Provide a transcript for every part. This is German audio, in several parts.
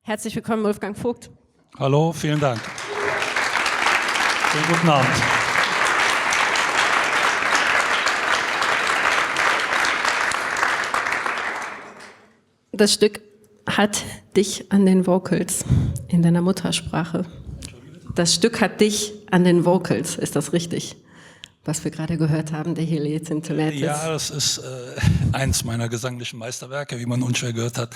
Herzlich willkommen, Wolfgang Vogt. Hallo, vielen Dank. Schönen guten Abend. Das Stück hat dich an den Vocals in deiner Muttersprache. Das Stück hat dich an den Vocals, ist das richtig? Was wir gerade gehört haben, der Heliocentellatus. Ja, das ist eins meiner gesanglichen Meisterwerke, wie man unschwer gehört hat.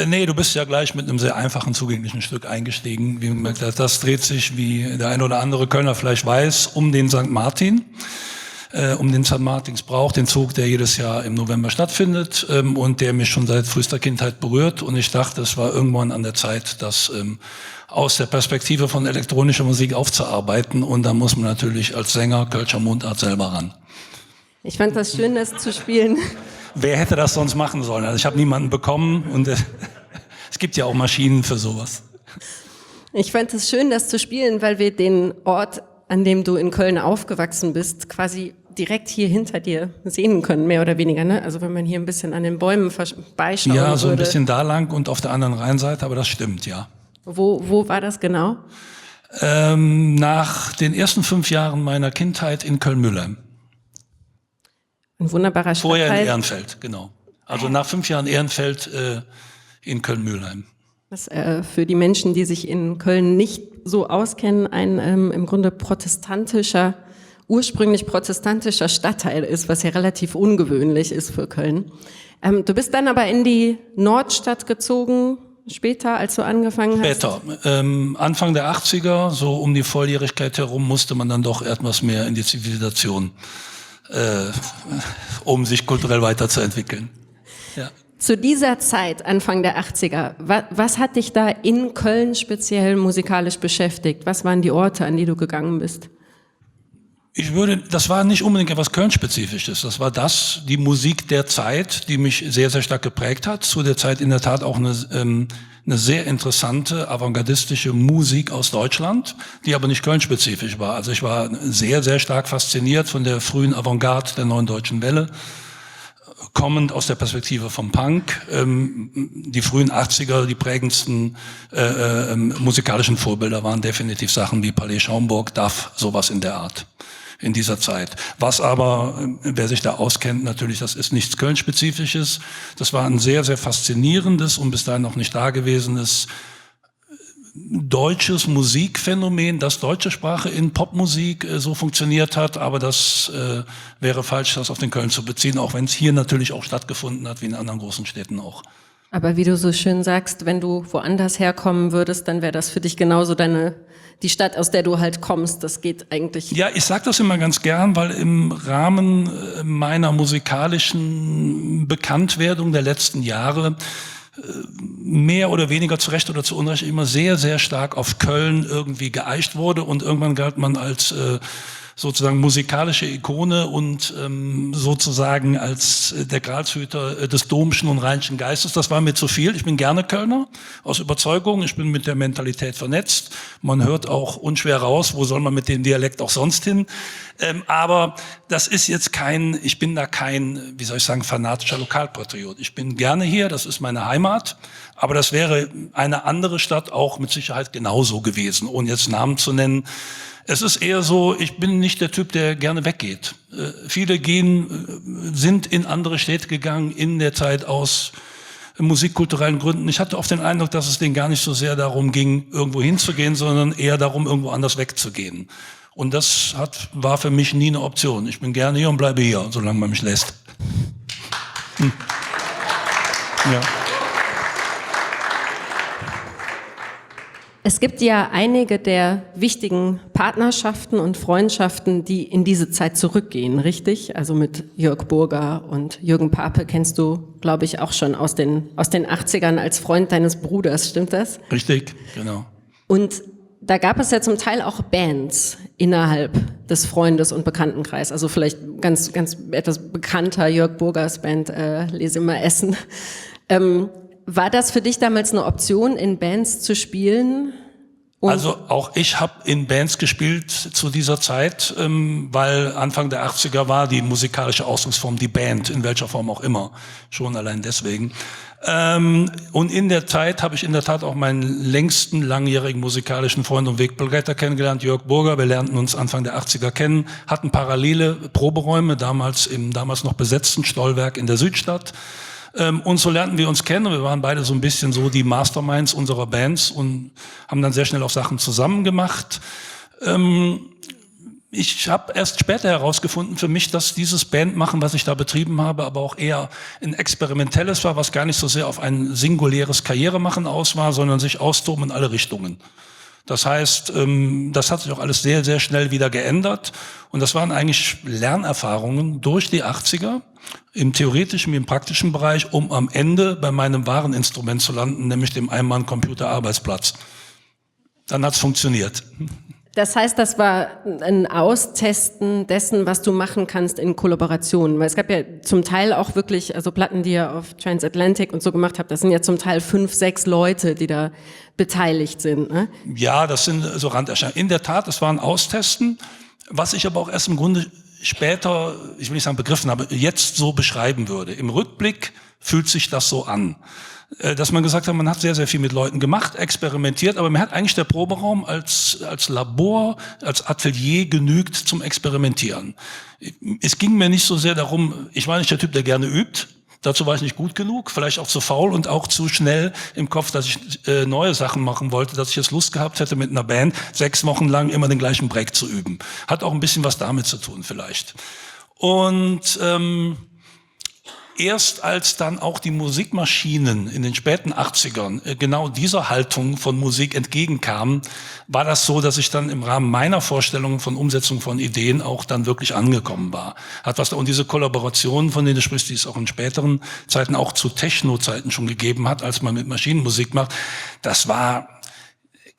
Nee, du bist ja gleich mit einem sehr einfachen, zugänglichen Stück eingestiegen. Wie man gemerkt hat, das dreht sich, wie der ein oder andere Kölner vielleicht weiß, um den St. Martin, um den St. Martinsbrauch, den Zug, der jedes Jahr im November stattfindet und der mich schon seit frühester Kindheit berührt. Und ich dachte, es war irgendwann an der Zeit, das aus der Perspektive von elektronischer Musik aufzuarbeiten. Und da muss man natürlich als Sänger Kölscher Mundart selber ran. Ich fand das schön, das zu spielen. Wer hätte das sonst machen sollen? Also ich habe niemanden bekommen und es gibt ja auch Maschinen für sowas. Ich fand es schön, das zu spielen, weil wir den Ort, an dem du in Köln aufgewachsen bist, quasi direkt hier hinter dir sehen können, mehr oder weniger. Ne? Also wenn man hier ein bisschen an den Bäumen vorbeischauen würde. Ja, so ein bisschen da lang und auf der anderen Rheinseite, aber das stimmt, ja. Wo war das genau? Nach den ersten 5 Jahren meiner Kindheit in Köln-Mülheim. Ein wunderbarer Stadtteil. Vorher in Ehrenfeld, genau. Also nach 5 Jahren Ehrenfeld in Köln-Mülheim. Das für die Menschen, die sich in Köln nicht so auskennen, ein im Grunde ursprünglich protestantischer Stadtteil ist, was ja relativ ungewöhnlich ist für Köln. Du bist dann aber in die Nordstadt gezogen, später, als du angefangen hast? Später. Anfang der 80er, so um die Volljährigkeit herum, musste man dann doch etwas mehr in die Zivilisation, um sich kulturell weiterzuentwickeln. Ja. Zu dieser Zeit, Anfang der 80er, was hat dich da in Köln speziell musikalisch beschäftigt? Was waren die Orte, an die du gegangen bist? Das war nicht unbedingt etwas Köln-spezifisches. Das war die Musik der Zeit, die mich sehr, sehr stark geprägt hat. Zu der Zeit in der Tat auch eine sehr interessante, avantgardistische Musik aus Deutschland, die aber nicht Köln-spezifisch war. Also ich war sehr, sehr stark fasziniert von der frühen Avantgarde der Neuen Deutschen Welle, kommend aus der Perspektive vom Punk. Die frühen 80er, die prägendsten musikalischen Vorbilder waren definitiv Sachen wie Palais Schaumburg, DAF, sowas in der Art. In dieser Zeit. Was aber, wer sich da auskennt, natürlich, das ist nichts Köln-spezifisches. Das war ein sehr, sehr faszinierendes und bis dahin noch nicht dagewesenes deutsches Musikphänomen, dass deutsche Sprache in Popmusik so funktioniert hat, aber das wäre falsch, das auf den Köln zu beziehen, auch wenn es hier natürlich auch stattgefunden hat, wie in anderen großen Städten auch. Aber wie du so schön sagst, wenn du woanders herkommen würdest, dann wäre das für dich genauso die Stadt, aus der du halt kommst. Das geht eigentlich. Ja, ich sage das immer ganz gern, weil im Rahmen meiner musikalischen Bekanntwerdung der letzten Jahre mehr oder weniger zu Recht oder zu Unrecht immer sehr, sehr stark auf Köln irgendwie geeicht wurde und irgendwann galt man als sozusagen musikalische Ikone und sozusagen als der Gralshüter des domschen und rheinischen Geistes. Das war mir zu viel. Ich bin gerne Kölner, aus Überzeugung. Ich bin mit der Mentalität vernetzt. Man hört auch unschwer raus, wo soll man mit dem Dialekt auch sonst hin. Aber das ist jetzt ich bin da kein, wie soll ich sagen, fanatischer Lokalpatriot. Ich bin gerne hier, das ist meine Heimat. Aber das wäre eine andere Stadt auch mit Sicherheit genauso gewesen, ohne jetzt Namen zu nennen. Es ist eher so, ich bin nicht der Typ, der gerne weggeht. Viele sind in andere Städte gegangen in der Zeit aus musikkulturellen Gründen. Ich hatte oft den Eindruck, dass es denen gar nicht so sehr darum ging, irgendwo hinzugehen, sondern eher darum, irgendwo anders wegzugehen. Und das war für mich nie eine Option. Ich bin gerne hier und bleibe hier, solange man mich lässt. Ja. Es gibt ja einige der wichtigen Partnerschaften und Freundschaften, die in diese Zeit zurückgehen, richtig? Also mit Jörg Burger und Jürgen Pape kennst du, glaube ich, auch schon aus den 80ern als Freund deines Bruders, stimmt das? Richtig, genau. Und da gab es ja zum Teil auch Bands innerhalb des Freundes- und Bekanntenkreises. Also vielleicht ganz etwas bekannter Jörg Burgers Band, Lese immer Essen. War das für dich damals eine Option, in Bands zu spielen? Also auch ich habe in Bands gespielt zu dieser Zeit, weil Anfang der 80er war die musikalische Ausdrucksform die Band, in welcher Form auch immer, schon allein deswegen. Und in der Zeit habe ich in der Tat auch meinen längsten langjährigen musikalischen Freund und Wegbegleiter kennengelernt, Jörg Burger. Wir lernten uns Anfang der 80er kennen, hatten parallele Proberäume, damals im damals noch besetzten Stollwerk in der Südstadt. Und so lernten wir uns kennen. Wir waren beide so ein bisschen so die Masterminds unserer Bands und haben dann sehr schnell auch Sachen zusammen gemacht. Ich habe erst später herausgefunden für mich, dass dieses Bandmachen, was ich da betrieben habe, aber auch eher ein experimentelles war, was gar nicht so sehr auf ein singuläres Karrieremachen aus war, sondern sich austoben in alle Richtungen. Das heißt, das hat sich auch alles sehr, sehr schnell wieder geändert. Und das waren eigentlich Lernerfahrungen durch die 80er, im theoretischen wie im praktischen Bereich, um am Ende bei meinem wahren Instrument zu landen, nämlich dem Einmann-Computer-Arbeitsplatz. Dann hat's funktioniert. Das heißt, das war ein Austesten dessen, was du machen kannst in Kollaborationen. Weil es gab ja zum Teil auch wirklich, also Platten, die ihr auf Transatlantic und so gemacht habt, das sind ja zum Teil 5, 6 Leute, die da beteiligt sind. Ne? Ja, das sind so Randerscheinungen. In der Tat, es war ein Austesten, was ich aber auch erst im Grunde später, ich will nicht sagen begriffen habe, jetzt so beschreiben würde. Im Rückblick fühlt sich das so an. Dass man gesagt hat, man hat sehr, sehr viel mit Leuten gemacht, experimentiert, aber mir hat eigentlich der Proberaum als Labor, als Atelier genügt zum Experimentieren. Es ging mir nicht so sehr darum, ich war nicht der Typ, der gerne übt, dazu war ich nicht gut genug, vielleicht auch zu faul und auch zu schnell im Kopf, dass ich neue Sachen machen wollte, dass ich jetzt Lust gehabt hätte, mit einer Band 6 Wochen lang immer den gleichen Break zu üben. Hat auch ein bisschen was damit zu tun vielleicht. Und erst als dann auch die Musikmaschinen in den späten 80ern genau dieser Haltung von Musik entgegenkamen, war das so, dass ich dann im Rahmen meiner Vorstellungen von Umsetzung von Ideen auch dann wirklich angekommen war. Hat was da, und diese Kollaborationen, von denen du sprichst, die es auch in späteren Zeiten, auch zu Techno-Zeiten schon gegeben hat, als man mit Maschinenmusik macht, das war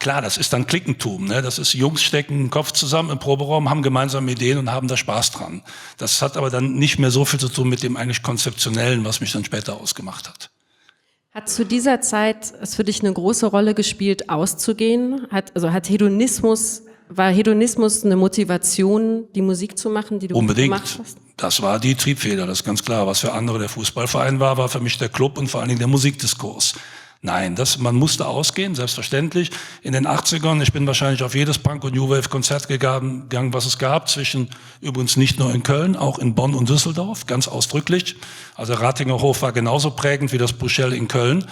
klar, das ist dann Klickentum, ne? Das ist, Jungs stecken den Kopf zusammen im Proberaum, haben gemeinsame Ideen und haben da Spaß dran. Das hat aber dann nicht mehr so viel zu tun mit dem eigentlich Konzeptionellen, was mich dann später ausgemacht hat. Hat zu dieser Zeit es für dich eine große Rolle gespielt, auszugehen? War Hedonismus eine Motivation, die Musik zu machen, die du gemacht hast? Unbedingt. Das war die Triebfeder, das ist ganz klar. Was für andere der Fußballverein war, war für mich der Club und vor allen Dingen der Musikdiskurs. Nein, man musste ausgehen, selbstverständlich. In den 80ern, ich bin wahrscheinlich auf jedes Punk- und New Wave-Konzert gegangen, was es gab, übrigens nicht nur in Köln, auch in Bonn und Düsseldorf, ganz ausdrücklich. Also Ratinger Hof war genauso prägend wie das Buschel in Köln.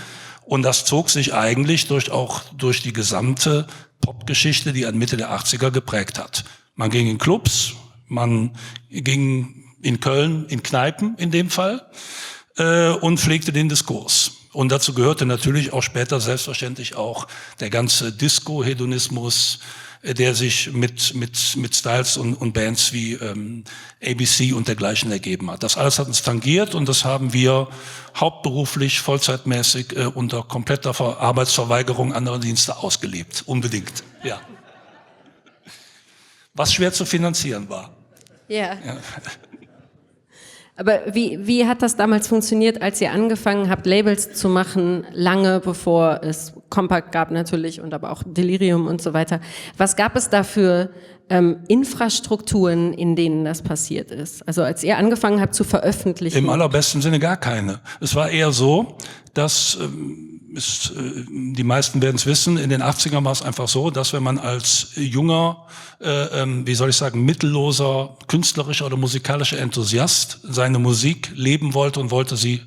Und das zog sich eigentlich durch die gesamte Popgeschichte, die an Mitte der 80er geprägt hat. Man ging in Clubs, man ging in Köln in Kneipen in dem Fall und pflegte den Diskurs. Und dazu gehörte natürlich auch später selbstverständlich auch der ganze Disco-Hedonismus, der sich mit Styles und Bands wie ABC und dergleichen ergeben hat. Das alles hat uns tangiert und das haben wir hauptberuflich, vollzeitmäßig unter kompletter Arbeitsverweigerung anderer Dienste ausgelebt. Unbedingt, ja. Was schwer zu finanzieren war. Ja. Aber wie hat das damals funktioniert, als ihr angefangen habt, Labels zu machen, lange bevor es Compact gab natürlich und aber auch Delirium und so weiter? Was gab es da für Infrastrukturen, in denen das passiert ist? Also als ihr angefangen habt zu veröffentlichen? Im allerbesten Sinne gar keine. Es war eher so, dass die meisten werden es wissen, in den 80ern war es einfach so, dass wenn man als junger, mittelloser, künstlerischer oder musikalischer Enthusiast seine Musik leben wollte und wollte sie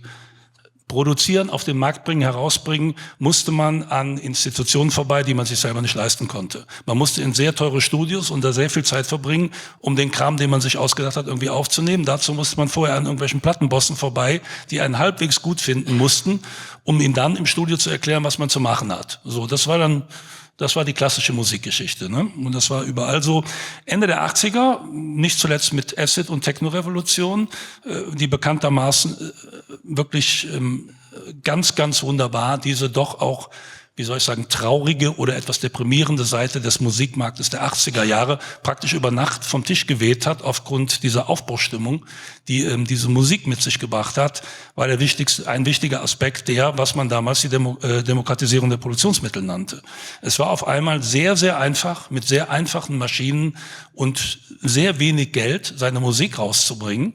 produzieren, auf den Markt bringen, herausbringen, musste man an Institutionen vorbei, die man sich selber nicht leisten konnte. Man musste in sehr teure Studios und da sehr viel Zeit verbringen, um den Kram, den man sich ausgedacht hat, irgendwie aufzunehmen. Dazu musste man vorher an irgendwelchen Plattenbossen vorbei, die einen halbwegs gut finden mussten, um ihm dann im Studio zu erklären, was man zu machen hat. So, das war die klassische Musikgeschichte, ne? Und das war überall so. Ende der 80er, nicht zuletzt mit Acid und Techno-Revolution, die bekanntermaßen wirklich ganz, ganz wunderbar diese doch auch wie soll ich sagen, traurige oder etwas deprimierende Seite des Musikmarktes der 80er Jahre praktisch über Nacht vom Tisch geweht hat, aufgrund dieser Aufbruchstimmung, die diese Musik mit sich gebracht hat, war ein wichtiger Aspekt was man damals die Demokratisierung der Produktionsmittel nannte. Es war auf einmal sehr, sehr einfach, mit sehr einfachen Maschinen und sehr wenig Geld seine Musik rauszubringen.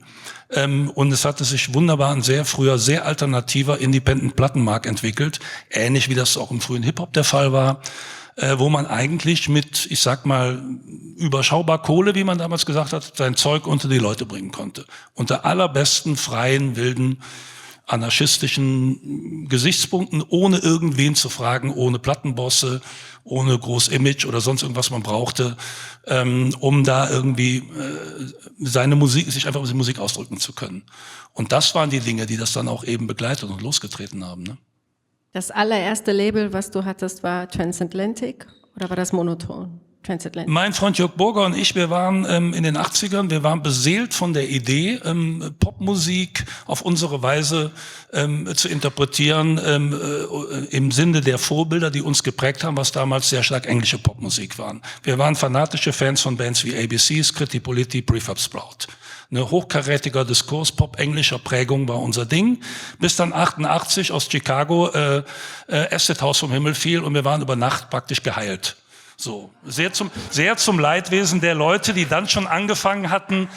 Und es hatte sich wunderbar ein sehr früher, sehr alternativer Independent-Plattenmarkt entwickelt, ähnlich wie das auch im frühen Hip-Hop der Fall war, wo man eigentlich mit, ich sag mal, überschaubar Kohle, wie man damals gesagt hat, sein Zeug unter die Leute bringen konnte. Unter allerbesten, freien, wilden, anarchistischen Gesichtspunkten, ohne irgendwen zu fragen, ohne Plattenbosse, ohne groß Image oder sonst irgendwas man brauchte, um da irgendwie sich einfach mit Musik ausdrücken zu können. Und das waren die Dinge, die das dann auch eben begleitet und losgetreten haben. Ne? Das allererste Label, was du hattest, war Transatlantic oder war das Monoton? Transatlantic. Mein Freund Jörg Burger und ich, wir waren in den 80ern, wir waren beseelt von der Idee, Popmusik auf unsere Weise zu interpretieren, im Sinne der Vorbilder, die uns geprägt haben, was damals sehr stark englische Popmusik waren. Wir waren fanatische Fans von Bands wie ABC, Scritti Politti, Prefab Sprout. Eine hochkarätiger Diskurs, Pop englischer Prägung war unser Ding, bis dann 88 aus Chicago Acid House vom Himmel fiel und wir waren über Nacht praktisch geheilt. So, sehr zum Leidwesen der Leute, die dann schon angefangen hatten,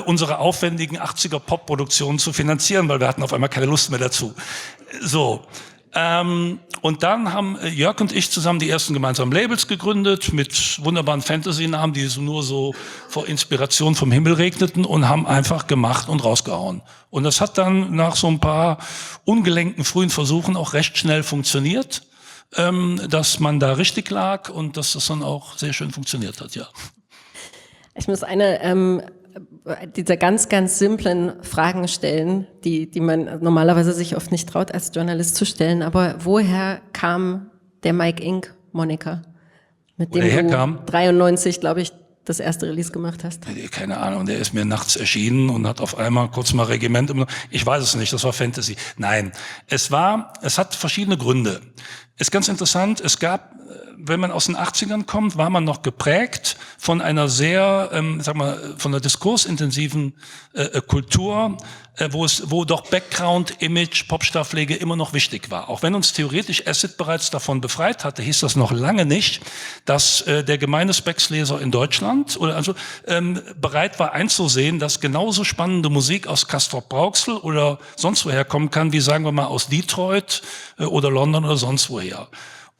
unsere aufwendigen 80er Pop-Produktionen zu finanzieren, weil wir hatten auf einmal keine Lust mehr dazu. So, und dann haben Jörg und ich zusammen die ersten gemeinsamen Labels gegründet mit wunderbaren Fantasy-Namen, die nur so vor Inspiration vom Himmel regneten und haben einfach gemacht und rausgehauen. Und das hat dann nach so ein paar ungelenkten frühen Versuchen auch recht schnell funktioniert. Dass man da richtig lag und dass das dann auch sehr schön funktioniert hat, ja. Ich muss eine dieser ganz, ganz simplen Fragen stellen, die man normalerweise sich oft nicht traut, als Journalist zu stellen. Aber woher kam der Mike Inc. Moniker, mit dem du 93, glaube ich, das erste Release gemacht hast? Keine Ahnung, der ist mir nachts erschienen und hat auf einmal kurz mal Regiment. Ich weiß es nicht, das war Fantasy. Nein, es hat verschiedene Gründe. Ist ganz interessant, es gab, wenn man aus den 80ern kommt, war man noch geprägt von einer sehr, von einer diskursintensiven Kultur, wo doch Background, Image, Popstarpflege immer noch wichtig war. Auch wenn uns theoretisch Acid bereits davon befreit hatte, hieß das noch lange nicht, dass der gemeine Specs-Leser in Deutschland bereit war einzusehen, dass genauso spannende Musik aus Castrop-Rauxel oder sonst woher kommen kann, wie sagen wir mal aus Detroit oder London oder sonst woher.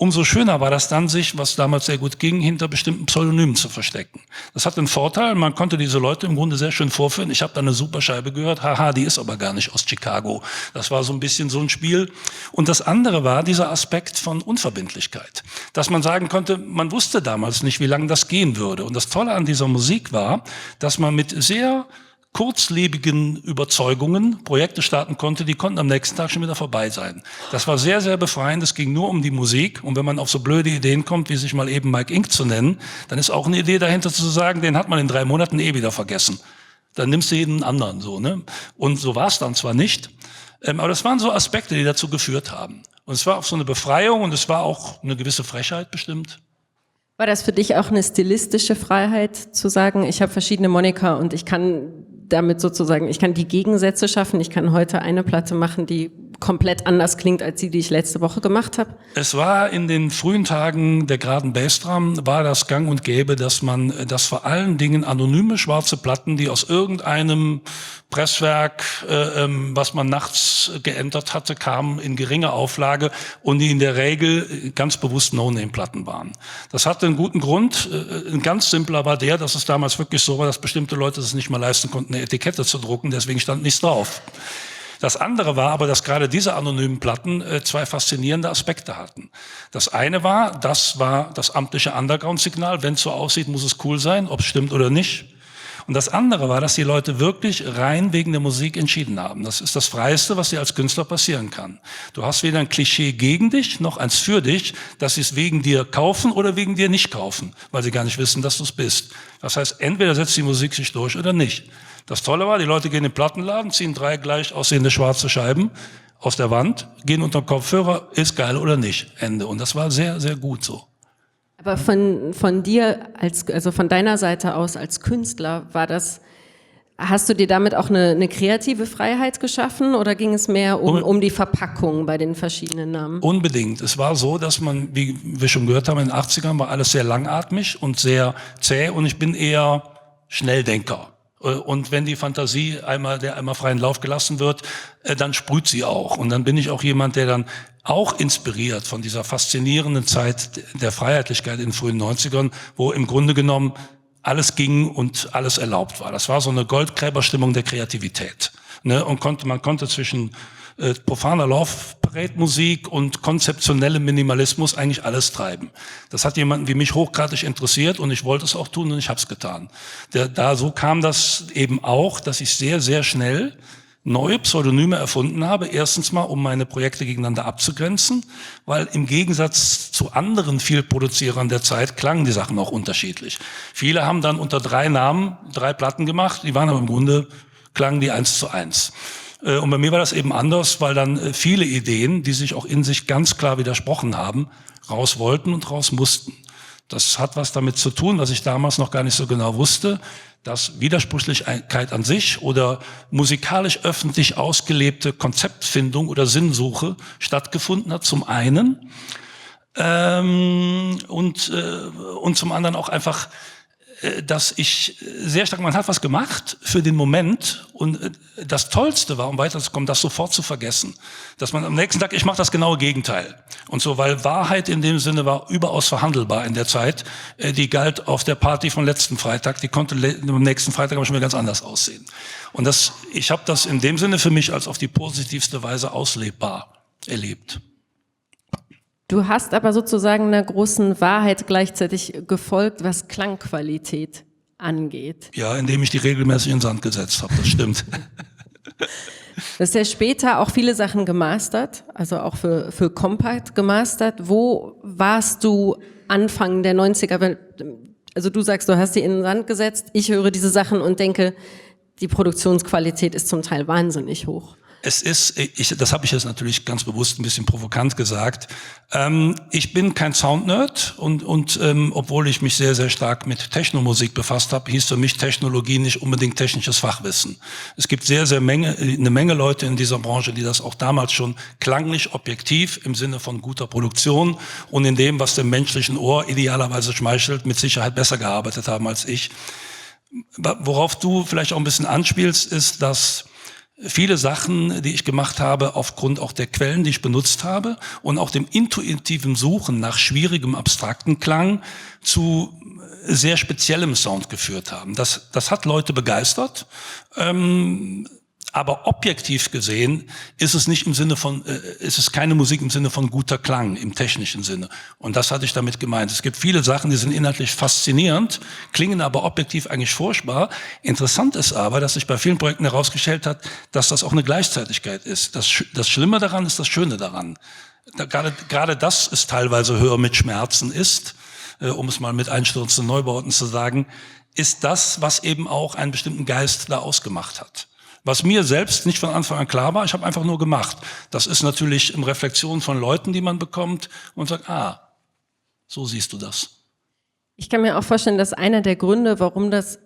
Umso schöner war das dann, sich, was damals sehr gut ging, hinter bestimmten Pseudonymen zu verstecken. Das hat den Vorteil, man konnte diese Leute im Grunde sehr schön vorführen. Ich habe da eine super Scheibe gehört, haha, die ist aber gar nicht aus Chicago. Das war so ein bisschen so ein Spiel. Und das andere war dieser Aspekt von Unverbindlichkeit. Dass man sagen konnte, man wusste damals nicht, wie lange das gehen würde. Und das Tolle an dieser Musik war, dass man mit sehr kurzlebigen Überzeugungen Projekte starten konnte, die konnten am nächsten Tag schon wieder vorbei sein. Das war sehr, sehr befreiend. Es ging nur um die Musik. Und wenn man auf so blöde Ideen kommt, wie sich mal eben Mike Inc. zu nennen, dann ist auch eine Idee dahinter zu sagen, den hat man in 3 Monaten wieder vergessen. Dann nimmst du jeden anderen so, ne? Und so war es dann zwar nicht, aber das waren so Aspekte, die dazu geführt haben. Und es war auch so eine Befreiung und es war auch eine gewisse Frechheit bestimmt. War das für dich auch eine stilistische Freiheit, zu sagen, ich habe verschiedene Moniker und ich kann damit sozusagen, ich kann die Gegensätze schaffen, ich kann heute eine Platte machen, die komplett anders klingt als die ich letzte Woche gemacht habe? Es war in den frühen Tagen der geraden Bassdrum, war das gang und gäbe, dass vor allen Dingen anonyme schwarze Platten, die aus irgendeinem Presswerk, was man nachts geändert hatte, kamen in geringer Auflage und die in der Regel ganz bewusst No-Name-Platten waren. Das hatte einen guten Grund. Ein ganz simpler war der, dass es damals wirklich so war, dass bestimmte Leute es nicht mal leisten konnten, eine Etikette zu drucken, deswegen stand nichts drauf. Das andere war aber, dass gerade diese anonymen Platten 2 faszinierende Aspekte hatten. Das eine war das amtliche Underground-Signal. Wenn es so aussieht, muss es cool sein, ob es stimmt oder nicht. Und das andere war, dass die Leute wirklich rein wegen der Musik entschieden haben. Das ist das Freieste, was dir als Künstler passieren kann. Du hast weder ein Klischee gegen dich, noch eins für dich, dass sie es wegen dir kaufen oder wegen dir nicht kaufen, weil sie gar nicht wissen, dass du es bist. Das heißt, entweder setzt die Musik sich durch oder nicht. Das Tolle war, die Leute gehen in den Plattenladen, ziehen 3 gleich aussehende schwarze Scheiben aus der Wand, gehen unter den Kopfhörer, ist geil oder nicht, Ende. Und das war sehr, sehr gut so. Aber von dir, also von deiner Seite aus als Künstler, hast du dir damit auch eine kreative Freiheit geschaffen oder ging es mehr um die Verpackung bei den verschiedenen Namen? Unbedingt. Es war so, dass man, wie wir schon gehört haben, in den 80ern war alles sehr langatmig und sehr zäh und ich bin eher Schnelldenker. Und wenn die Fantasie einmal freien Lauf gelassen wird, dann sprüht sie auch. Und dann bin ich auch jemand, der dann auch inspiriert von dieser faszinierenden Zeit der Freiheitlichkeit in den frühen 90ern, wo im Grunde genommen alles ging und alles erlaubt war. Das war so eine Goldgräberstimmung der Kreativität. Ne? Und man konnte zwischen profaner Love-Parade-Musik und konzeptionellem Minimalismus eigentlich alles treiben. Das hat jemanden wie mich hochgradig interessiert und ich wollte es auch tun und ich habe es getan. So kam das eben auch, dass ich sehr, sehr schnell neue Pseudonyme erfunden habe. Erstens mal, um meine Projekte gegeneinander abzugrenzen, weil im Gegensatz zu anderen Vielproduzierern der Zeit klangen die Sachen auch unterschiedlich. Viele haben dann unter 3 Namen 3 Platten gemacht, die waren aber im Grunde, klangen die 1:1. Und bei mir war das eben anders, weil dann viele Ideen, die sich auch in sich ganz klar widersprochen haben, raus wollten und raus mussten. Das hat was damit zu tun, was ich damals noch gar nicht so genau wusste, dass Widersprüchlichkeit an sich oder musikalisch öffentlich ausgelebte Konzeptfindung oder Sinnsuche stattgefunden hat, zum einen, und zum anderen auch einfach, dass ich sehr stark, man hat was gemacht für den Moment und das Tollste war, um weiterzukommen, das sofort zu vergessen. Dass man am nächsten Tag, ich mache das genaue Gegenteil. Und so, weil Wahrheit in dem Sinne war überaus verhandelbar in der Zeit. Die galt auf der Party von letzten Freitag, die konnte am nächsten Freitag aber schon wieder ganz anders aussehen. Und ich habe das in dem Sinne für mich als auf die positivste Weise auslebbar erlebt. Du hast aber sozusagen einer großen Wahrheit gleichzeitig gefolgt, was Klangqualität angeht. Ja, indem ich die regelmäßig in den Sand gesetzt habe, das stimmt. Du hast ja später auch viele Sachen gemastert, also auch für Compact gemastert. Wo warst du Anfang der 90er? Also du sagst, du hast die in den Sand gesetzt. Ich höre diese Sachen und denke, die Produktionsqualität ist zum Teil wahnsinnig hoch. Es ist, das habe ich jetzt natürlich ganz bewusst ein bisschen provokant gesagt. Ich bin kein Soundnerd und obwohl ich mich sehr, sehr stark mit Technomusik befasst habe, hieß für mich Technologie nicht unbedingt technisches Fachwissen. Es gibt eine Menge Leute in dieser Branche, die das auch damals schon klanglich objektiv im Sinne von guter Produktion und in dem, was dem menschlichen Ohr idealerweise schmeichelt, mit Sicherheit besser gearbeitet haben als ich. Worauf du vielleicht auch ein bisschen anspielst, ist, dass viele Sachen, die ich gemacht habe, aufgrund auch der Quellen, die ich benutzt habe und auch dem intuitiven Suchen nach schwierigem, abstrakten Klang zu sehr speziellem Sound geführt haben. Das hat Leute begeistert. Aber objektiv gesehen ist es nicht im Sinne von, ist es keine Musik im Sinne von guter Klang, im technischen Sinne. Und das hatte ich damit gemeint. Es gibt viele Sachen, die sind inhaltlich faszinierend, klingen aber objektiv eigentlich furchtbar. Interessant ist aber, dass sich bei vielen Projekten herausgestellt hat, dass das auch eine Gleichzeitigkeit ist. Das Schlimme daran ist das Schöne daran. Gerade das ist teilweise Hör mit Schmerzen ist, um es mal mit einstürzenden Neubauten zu sagen, ist das, was eben auch einen bestimmten Geist da ausgemacht hat. Was mir selbst nicht von Anfang an klar war, ich habe einfach nur gemacht. Das ist natürlich eine Reflexion von Leuten, die man bekommt und sagt, so siehst du das. Ich kann mir auch vorstellen, dass einer der Gründe, warum das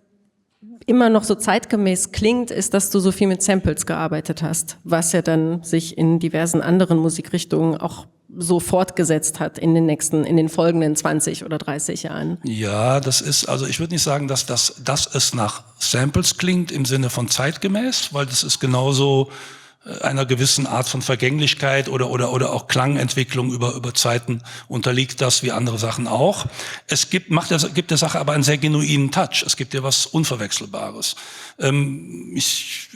immer noch so zeitgemäß klingt, ist, dass du so viel mit Samples gearbeitet hast, was ja dann sich in diversen anderen Musikrichtungen auch so fortgesetzt hat in den folgenden 20 oder 30 Jahren. Ja, also ich würde nicht sagen, dass es nach Samples klingt im Sinne von zeitgemäß, weil das ist genauso einer gewissen Art von Vergänglichkeit oder auch Klangentwicklung über Zeiten unterliegt das wie andere Sachen auch. Es gibt der Sache aber einen sehr genuinen Touch. Es gibt ja was Unverwechselbares. Ich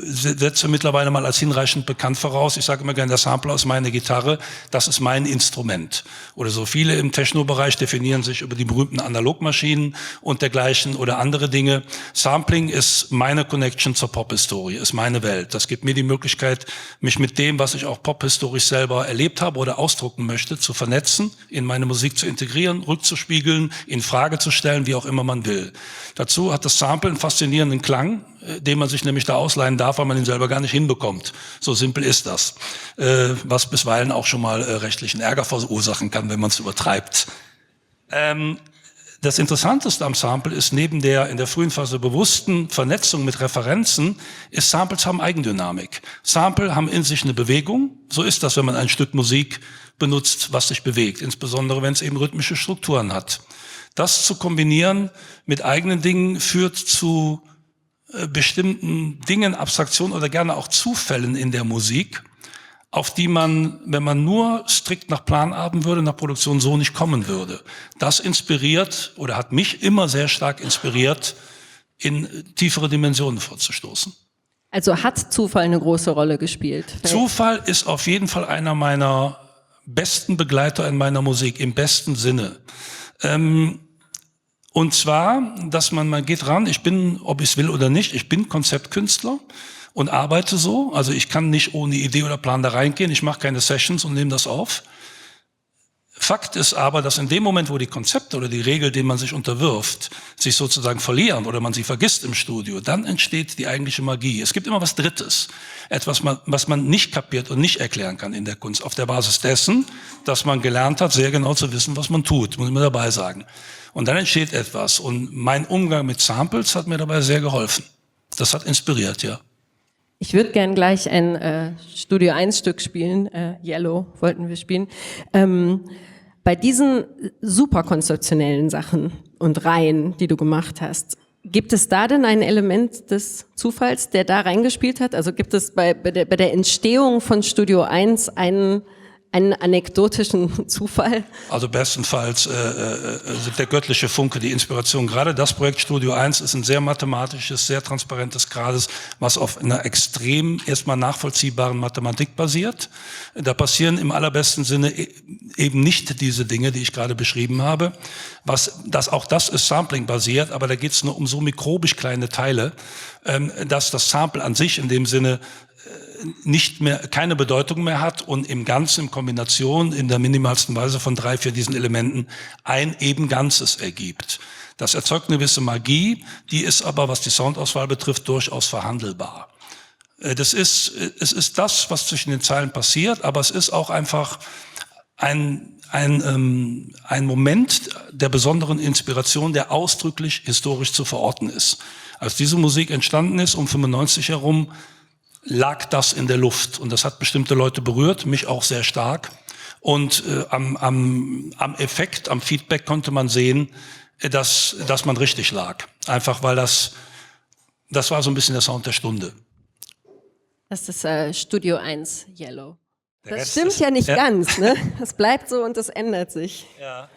setze mittlerweile mal als hinreichend bekannt voraus, ich sage immer gerne, der Sampler ist meine Gitarre, das ist mein Instrument. Oder so viele im Techno-Bereich definieren sich über die berühmten Analogmaschinen und dergleichen oder andere Dinge. Sampling ist meine Connection zur Pop-Historie, ist meine Welt. Das gibt mir die Möglichkeit, Möglichkeit, mich mit dem, was ich auch pophistorisch selber erlebt habe oder ausdrucken möchte, zu vernetzen, in meine Musik zu integrieren, rückzuspiegeln, in Frage zu stellen, wie auch immer man will. Dazu hat das Sample einen faszinierenden Klang, den man sich nämlich da ausleihen darf, weil man ihn selber gar nicht hinbekommt. So simpel ist das. Was bisweilen auch schon mal rechtlichen Ärger verursachen kann, wenn man es übertreibt. Das Interessanteste am Sample ist, neben der in der frühen Phase bewussten Vernetzung mit Referenzen, ist Samples haben Eigendynamik. Sample haben in sich eine Bewegung. So ist das, wenn man ein Stück Musik benutzt, was sich bewegt. Insbesondere, wenn es eben rhythmische Strukturen hat. Das zu kombinieren mit eigenen Dingen führt zu bestimmten Dingen, Abstraktionen oder gerne auch Zufällen in der Musik, auf die man, wenn man nur strikt nach Plan arbeiten würde, nach Produktion so nicht kommen würde. Das inspiriert oder hat mich immer sehr stark inspiriert, in tiefere Dimensionen vorzustoßen. Also hat Zufall eine große Rolle gespielt? Zufall ist auf jeden Fall einer meiner besten Begleiter in meiner Musik, im besten Sinne. Und zwar, dass man geht ran, ich bin, ob ich es will oder nicht, ich bin Konzeptkünstler und arbeite so. Also ich kann nicht ohne Idee oder Plan da reingehen, ich mache keine Sessions und nehme das auf. Fakt ist aber, dass in dem Moment, wo die Konzepte oder die Regeln, denen man sich unterwirft, sich sozusagen verlieren oder man sie vergisst im Studio, dann entsteht die eigentliche Magie. Es gibt immer was Drittes, etwas, was man nicht kapiert und nicht erklären kann in der Kunst, auf der Basis dessen, dass man gelernt hat, sehr genau zu wissen, was man tut, muss ich mal dabei sagen. Und dann entsteht etwas und mein Umgang mit Samples hat mir dabei sehr geholfen. Das hat inspiriert, ja. Ich würde gern gleich ein Studio 1 Stück spielen, Yellow wollten wir spielen. Bei diesen super konzeptionellen Sachen und Reihen, die du gemacht hast, gibt es da denn ein Element des Zufalls, der da reingespielt hat? Also gibt es bei der Entstehung von Studio 1 einen anekdotischen Zufall? Also bestenfalls der göttliche Funke, die Inspiration. Gerade das Projekt Studio 1 ist ein sehr mathematisches, sehr transparentes Grades, was auf einer extrem erstmal nachvollziehbaren Mathematik basiert. Da passieren im allerbesten Sinne eben nicht diese Dinge, die ich gerade beschrieben habe. Auch das ist Sampling basiert, aber da geht es nur um so mikrobisch kleine Teile, dass das Sample an sich in dem Sinne nicht mehr, keine Bedeutung mehr hat und im Ganzen, in Kombination, in der minimalsten Weise von 3, 4 diesen Elementen ein eben Ganzes ergibt. Das erzeugt eine gewisse Magie, die ist aber, was die Soundauswahl betrifft, durchaus verhandelbar. Es ist das, was zwischen den Zeilen passiert, aber es ist auch einfach ein Moment der besonderen Inspiration, der ausdrücklich historisch zu verorten ist. Als diese Musik entstanden ist, um 95 herum, lag das in der Luft und das hat bestimmte Leute berührt, mich auch sehr stark. Und am Effekt, am Feedback konnte man sehen, dass man richtig lag. Einfach weil das war so ein bisschen der Sound der Stunde. Das ist Studio 1 Yellow. Das stimmt ja nicht ganz, ne? Das bleibt so und das ändert sich. Ja,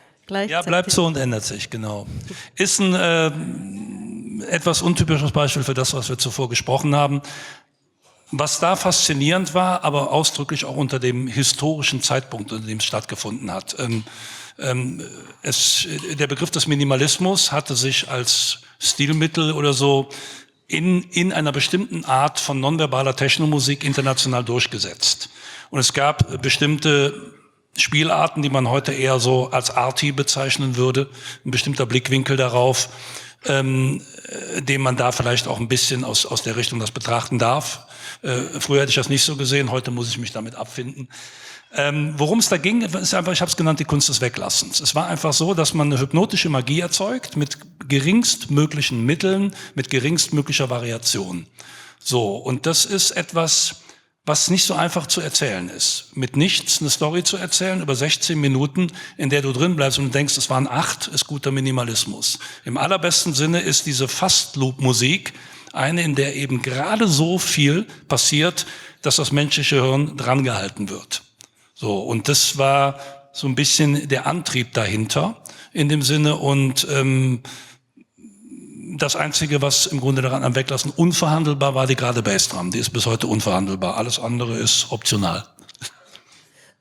bleibt so und ändert sich, genau. Ist ein etwas untypisches Beispiel für das, was wir zuvor gesprochen haben. Was da faszinierend war, aber ausdrücklich auch unter dem historischen Zeitpunkt, unter dem es stattgefunden hat. Der Begriff des Minimalismus hatte sich als Stilmittel oder so in einer bestimmten Art von nonverbaler Technomusik international durchgesetzt. Und es gab bestimmte Spielarten, die man heute eher so als Arty bezeichnen würde, ein bestimmter Blickwinkel darauf, den man da vielleicht auch ein bisschen aus der Richtung das betrachten darf. Früher hätte ich das nicht so gesehen, heute muss ich mich damit abfinden. Worum es da ging, ist einfach, ich habe es genannt, die Kunst des Weglassens. Es war einfach so, dass man eine hypnotische Magie erzeugt mit geringstmöglichen Mitteln, mit geringstmöglicher Variation. So, und das ist etwas, was nicht so einfach zu erzählen ist. Mit nichts eine Story zu erzählen über 16 Minuten, in der du drin bleibst und denkst, es waren 8, ist guter Minimalismus. Im allerbesten Sinne ist diese Fast-Loop-Musik eine, in der eben gerade so viel passiert, dass das menschliche Hirn drangehalten wird. So, und das war so ein bisschen der Antrieb dahinter in dem Sinne und das Einzige, was im Grunde daran am Weglassen unverhandelbar war, die gerade Bassdrum. Die ist bis heute unverhandelbar. Alles andere ist optional.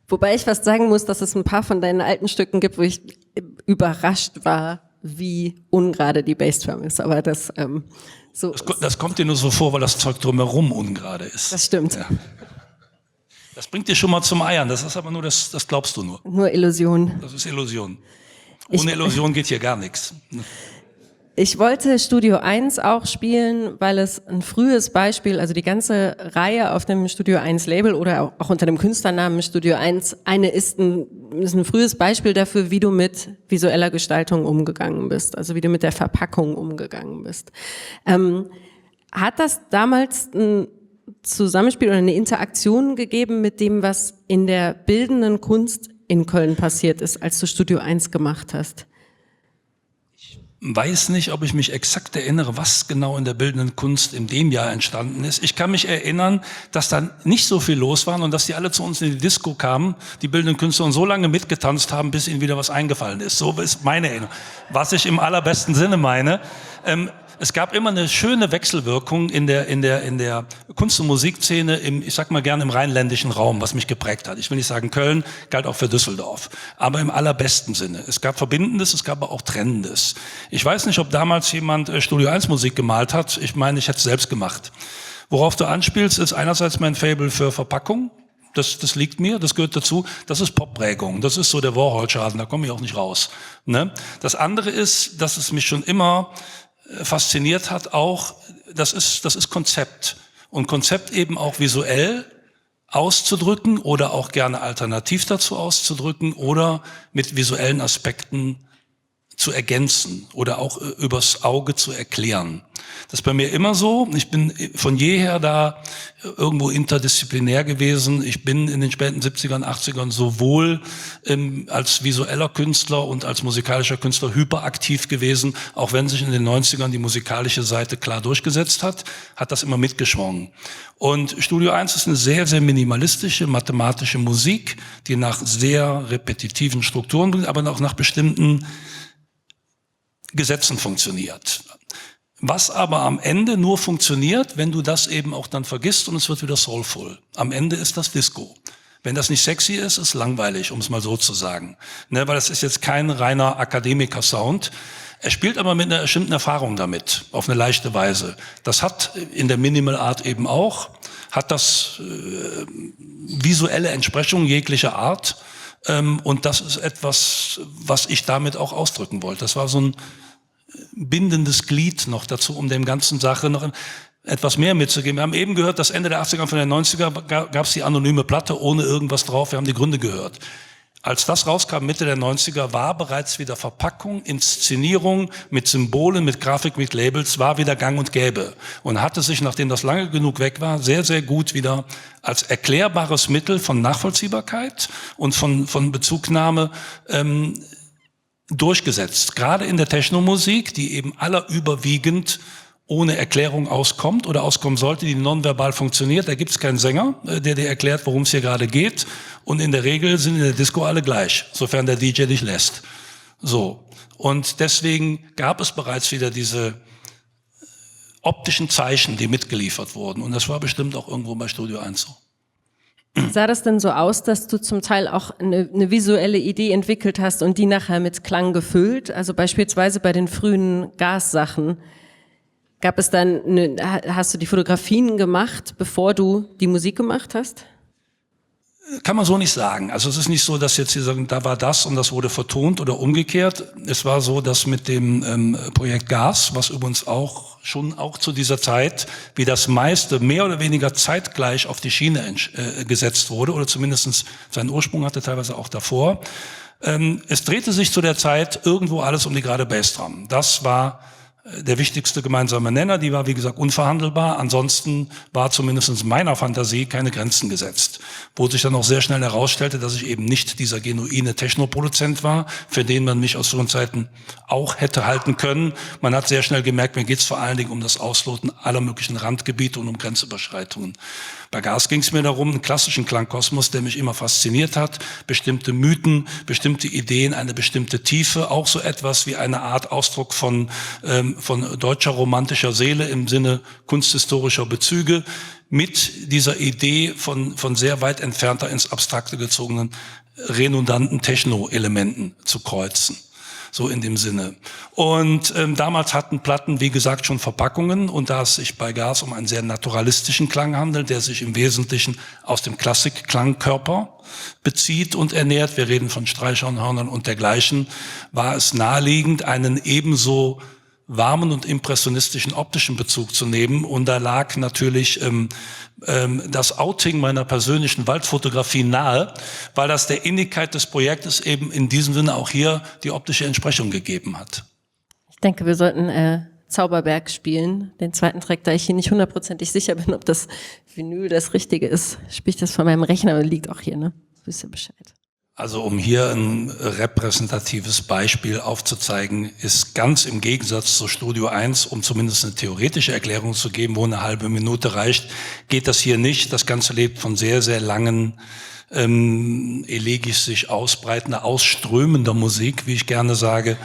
Wobei ich fast sagen muss, dass es ein paar von deinen alten Stücken gibt, wo ich überrascht war, wie ungerade die Bassdrum ist, aber das das kommt dir nur so vor, weil das Zeug drumherum ungerade ist. Das stimmt. Ja. Das bringt dir schon mal zum Eiern, das ist aber nur, das glaubst du nur. Nur Illusion. Das ist Illusion. Ohne Illusion geht hier gar nichts. Ich wollte Studio 1 auch spielen, weil es ein frühes Beispiel, also die ganze Reihe auf dem Studio 1 Label oder auch unter dem Künstlernamen Studio 1, ist ein frühes Beispiel dafür, wie du mit visueller Gestaltung umgegangen bist, also wie du mit der Verpackung umgegangen bist. Hat das damals ein Zusammenspiel oder eine Interaktion gegeben mit dem, was in der bildenden Kunst in Köln passiert ist, als du Studio 1 gemacht hast? Weiß nicht, ob ich mich exakt erinnere, was genau in der bildenden Kunst in dem Jahr entstanden ist. Ich kann mich erinnern, dass da nicht so viel los war und dass die alle zu uns in die Disco kamen, die bildenden Künstler, und so lange mitgetanzt haben, bis ihnen wieder was eingefallen ist. So ist meine Erinnerung. Was ich im allerbesten Sinne meine. Es gab immer eine schöne Wechselwirkung in der Kunst- und Musikszene ich sag mal gerne im rheinländischen Raum, was mich geprägt hat. Ich will nicht sagen Köln, galt auch für Düsseldorf. Aber im allerbesten Sinne. Es gab Verbindendes, es gab aber auch Trennendes. Ich weiß nicht, ob damals jemand Studio 1 Musik gemalt hat. Ich meine, ich hätte es selbst gemacht. Worauf du anspielst, ist einerseits mein Faible für Verpackung. Das liegt mir, das gehört dazu. Das ist Popprägung, das ist so der Warhol-Schaden, da komme ich auch nicht raus. Ne? Das andere ist, dass es mich schon immer fasziniert hat, auch, das ist Konzept. Und Konzept eben auch visuell auszudrücken oder auch gerne alternativ dazu auszudrücken oder mit visuellen Aspekten zu ergänzen oder auch übers Auge zu erklären. Das ist bei mir immer so. Ich bin von jeher da irgendwo interdisziplinär gewesen. Ich bin in den späten 70ern, 80ern sowohl als visueller Künstler und als musikalischer Künstler hyperaktiv gewesen. Auch wenn sich in den 90ern die musikalische Seite klar durchgesetzt hat, hat das immer mitgeschwungen. Und Studio 1 ist eine sehr, sehr minimalistische, mathematische Musik, die nach sehr repetitiven Strukturen bringt, aber auch nach bestimmten Gesetzen funktioniert. Was aber am Ende nur funktioniert, wenn du das eben auch dann vergisst und es wird wieder soulful. Am Ende ist das Disco. Wenn das nicht sexy ist, ist langweilig, um es mal so zu sagen. Ne, weil das ist jetzt kein reiner Akademiker-Sound. Er spielt aber mit einer bestimmten Erfahrung damit, auf eine leichte Weise. Das hat in der Minimal Art eben auch, hat das visuelle Entsprechung jeglicher Art. Und das ist etwas, was ich damit auch ausdrücken wollte. Das war so ein bindendes Glied noch dazu, um dem ganzen Sache noch etwas mehr mitzugeben. Wir haben eben gehört, dass Ende der 80er, von den 90er gab es die anonyme Platte ohne irgendwas drauf. Wir haben die Gründe gehört. Als das rauskam, Mitte der 90er, war bereits wieder Verpackung, Inszenierung mit Symbolen, mit Grafik, mit Labels, war wieder gang und gäbe. Und hatte sich, nachdem das lange genug weg war, sehr, sehr gut wieder als erklärbares Mittel von Nachvollziehbarkeit und von Bezugnahme durchgesetzt. Gerade in der Technomusik, die eben allerüberwiegend ohne Erklärung auskommt oder auskommen sollte, die nonverbal funktioniert. Da gibt es keinen Sänger, der dir erklärt, worum es hier gerade geht. Und in der Regel sind in der Disco alle gleich, sofern der DJ dich lässt. So. Und deswegen gab es bereits wieder diese optischen Zeichen, die mitgeliefert wurden. Und das war bestimmt auch irgendwo bei Studio 1 so. Sah das denn so aus, dass du zum Teil auch eine visuelle Idee entwickelt hast und die nachher mit Klang gefüllt? Also beispielsweise bei den frühen Gas-Sachen. Gab es dann, hast du die Fotografien gemacht, bevor du die Musik gemacht hast? Kann man so nicht sagen. Also es ist nicht so, dass jetzt hier sagen, da war das und das wurde vertont oder umgekehrt. Es war so, dass mit dem Projekt Gas, was übrigens auch zu dieser Zeit, wie das meiste, mehr oder weniger zeitgleich auf die Schiene gesetzt wurde oder zumindest seinen Ursprung hatte, teilweise auch davor. Es drehte sich zu der Zeit irgendwo alles um die gerade Bassdrum. Das war der wichtigste gemeinsame Nenner, die war wie gesagt unverhandelbar. Ansonsten war zumindest meiner Fantasie keine Grenzen gesetzt. Wo sich dann auch sehr schnell herausstellte, dass ich eben nicht dieser genuine Technoproduzent war, für den man mich aus so Zeiten auch hätte halten können. Man hat sehr schnell gemerkt, mir geht es vor allen Dingen um das Ausloten aller möglichen Randgebiete und um Grenzüberschreitungen. Bei Gas ging es mir darum, einen klassischen Klangkosmos, der mich immer fasziniert hat, bestimmte Mythen, bestimmte Ideen, eine bestimmte Tiefe, auch so etwas wie eine Art Ausdruck von deutscher romantischer Seele im Sinne kunsthistorischer Bezüge, mit dieser Idee von sehr weit entfernter ins Abstrakte gezogenen, redundanten Techno-Elementen zu kreuzen. so in dem Sinne. Und damals hatten Platten, wie gesagt, schon Verpackungen, und da es sich bei Gas um einen sehr naturalistischen Klang handelt, der sich im Wesentlichen aus dem Klassik-Klangkörper bezieht und ernährt, wir reden von Streichhornhörnern und dergleichen, war es naheliegend, einen ebenso warmen und impressionistischen optischen Bezug zu nehmen. Und da lag natürlich das Outing meiner persönlichen Waldfotografie nahe, weil das der Innigkeit des Projektes eben in diesem Sinne auch hier die optische Entsprechung gegeben hat. Ich denke, wir sollten Zauberberg spielen, den zweiten Track, da ich hier nicht hundertprozentig sicher bin, ob das Vinyl das Richtige ist. Spiele ich das von meinem Rechner, liegt auch hier, ne? Wisst ihr Bescheid. Also um hier ein repräsentatives Beispiel aufzuzeigen, ist ganz im Gegensatz zu Studio 1, um zumindest eine theoretische Erklärung zu geben, wo eine halbe Minute reicht, geht das hier nicht. Das Ganze lebt von sehr, sehr langen, elegisch sich ausbreitender, ausströmender Musik, wie ich gerne sage,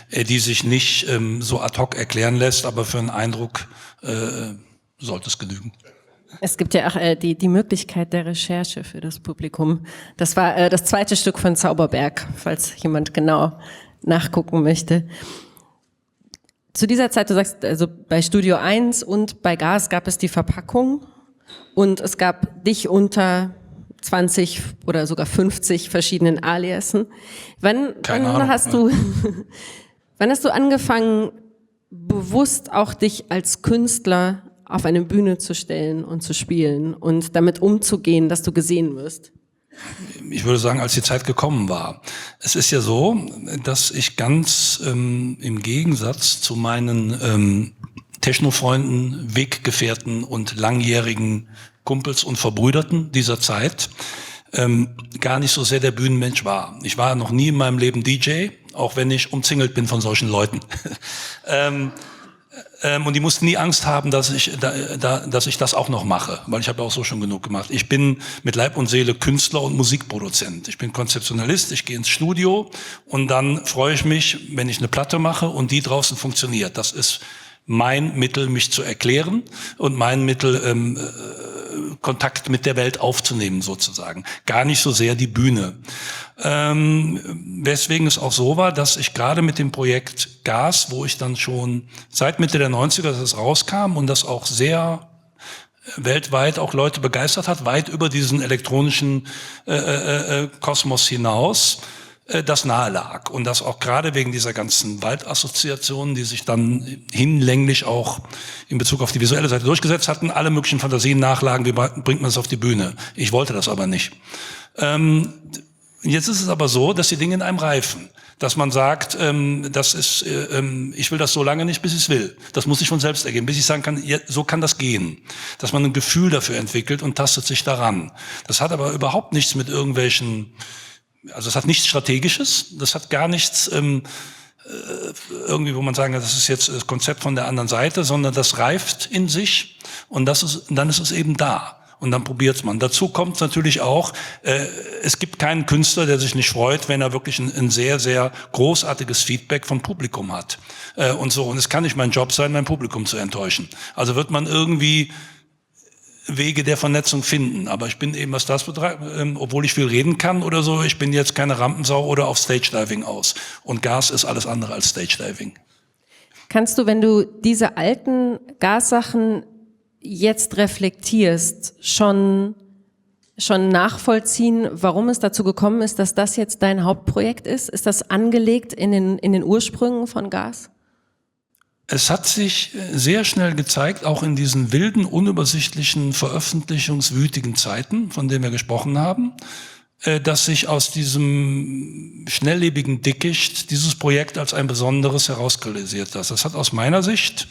die sich nicht so ad hoc erklären lässt, aber für einen Eindruck sollte es genügen. Es gibt ja auch die Möglichkeit der Recherche für das Publikum. Das war das zweite Stück von Zauberberg, falls jemand genau nachgucken möchte. Zu dieser Zeit, du sagst, also bei Studio 1 und bei Gas gab es die Verpackung und es gab dich unter 20 oder sogar 50 verschiedenen Aliasen. Wann hast du angefangen, bewusst auch dich als Künstler auf eine Bühne zu stellen und zu spielen und damit umzugehen, dass du gesehen wirst? Ich würde sagen, als die Zeit gekommen war. Es ist ja so, dass ich ganz im Gegensatz zu meinen Techno-Freunden, Weggefährten und langjährigen Kumpels und Verbrüderten dieser Zeit gar nicht so sehr der Bühnenmensch war. Ich war noch nie in meinem Leben DJ, auch wenn ich umzingelt bin von solchen Leuten. Und die mussten nie Angst haben, dass ich das auch noch mache, weil ich habe auch so schon genug gemacht. Ich bin mit Leib und Seele Künstler und Musikproduzent. Ich bin Konzeptionalist, ich gehe ins Studio und dann freue ich mich, wenn ich eine Platte mache und die draußen funktioniert. Das ist mein Mittel, mich zu erklären und mein Mittel, Kontakt mit der Welt aufzunehmen sozusagen. Gar nicht so sehr die Bühne. Weswegen es auch so war, dass ich gerade mit dem Projekt Gas, wo ich dann schon seit Mitte der 90er, dass es rauskam und das auch sehr weltweit auch Leute begeistert hat, weit über diesen elektronischen Kosmos hinaus, das nahe lag. Und das auch gerade wegen dieser ganzen Waldassoziationen, die sich dann hinlänglich auch in Bezug auf die visuelle Seite durchgesetzt hatten, alle möglichen Fantasien nachlagen, wie bringt man es auf die Bühne. Ich wollte das aber nicht. Jetzt ist es aber so, dass die Dinge in einem reifen. Dass man sagt, ich will das so lange nicht, bis ich es will. Das muss sich von selbst ergeben, bis ich sagen kann, ja, so kann das gehen. Dass man ein Gefühl dafür entwickelt und tastet sich daran. Das hat aber überhaupt nichts mit irgendwelchen, also es hat nichts Strategisches, das hat gar nichts irgendwie, wo man sagen kann, das ist jetzt das Konzept von der anderen Seite, sondern das reift in sich und dann ist es eben da. Und dann probiert's man. Dazu kommt natürlich auch, es gibt keinen Künstler, der sich nicht freut, wenn er wirklich ein sehr, sehr großartiges Feedback vom Publikum hat. Und so. Und es kann nicht mein Job sein, mein Publikum zu enttäuschen. Also wird man irgendwie Wege der Vernetzung finden. Aber ich bin eben, was das betrifft, obwohl ich viel reden kann oder so, ich bin jetzt keine Rampensau oder auf Stage-Diving aus. Und Gas ist alles andere als Stage-Diving. Kannst du, wenn du diese alten Gas-Sachen jetzt reflektierst, schon nachvollziehen, warum es dazu gekommen ist, dass das jetzt dein Hauptprojekt ist? Ist das angelegt in den Ursprüngen von Gas? Es hat sich sehr schnell gezeigt, auch in diesen wilden, unübersichtlichen, veröffentlichungswütigen Zeiten, von denen wir gesprochen haben, dass sich aus diesem schnelllebigen Dickicht dieses Projekt als ein besonderes herauskristallisiert hat. Das hat aus meiner Sicht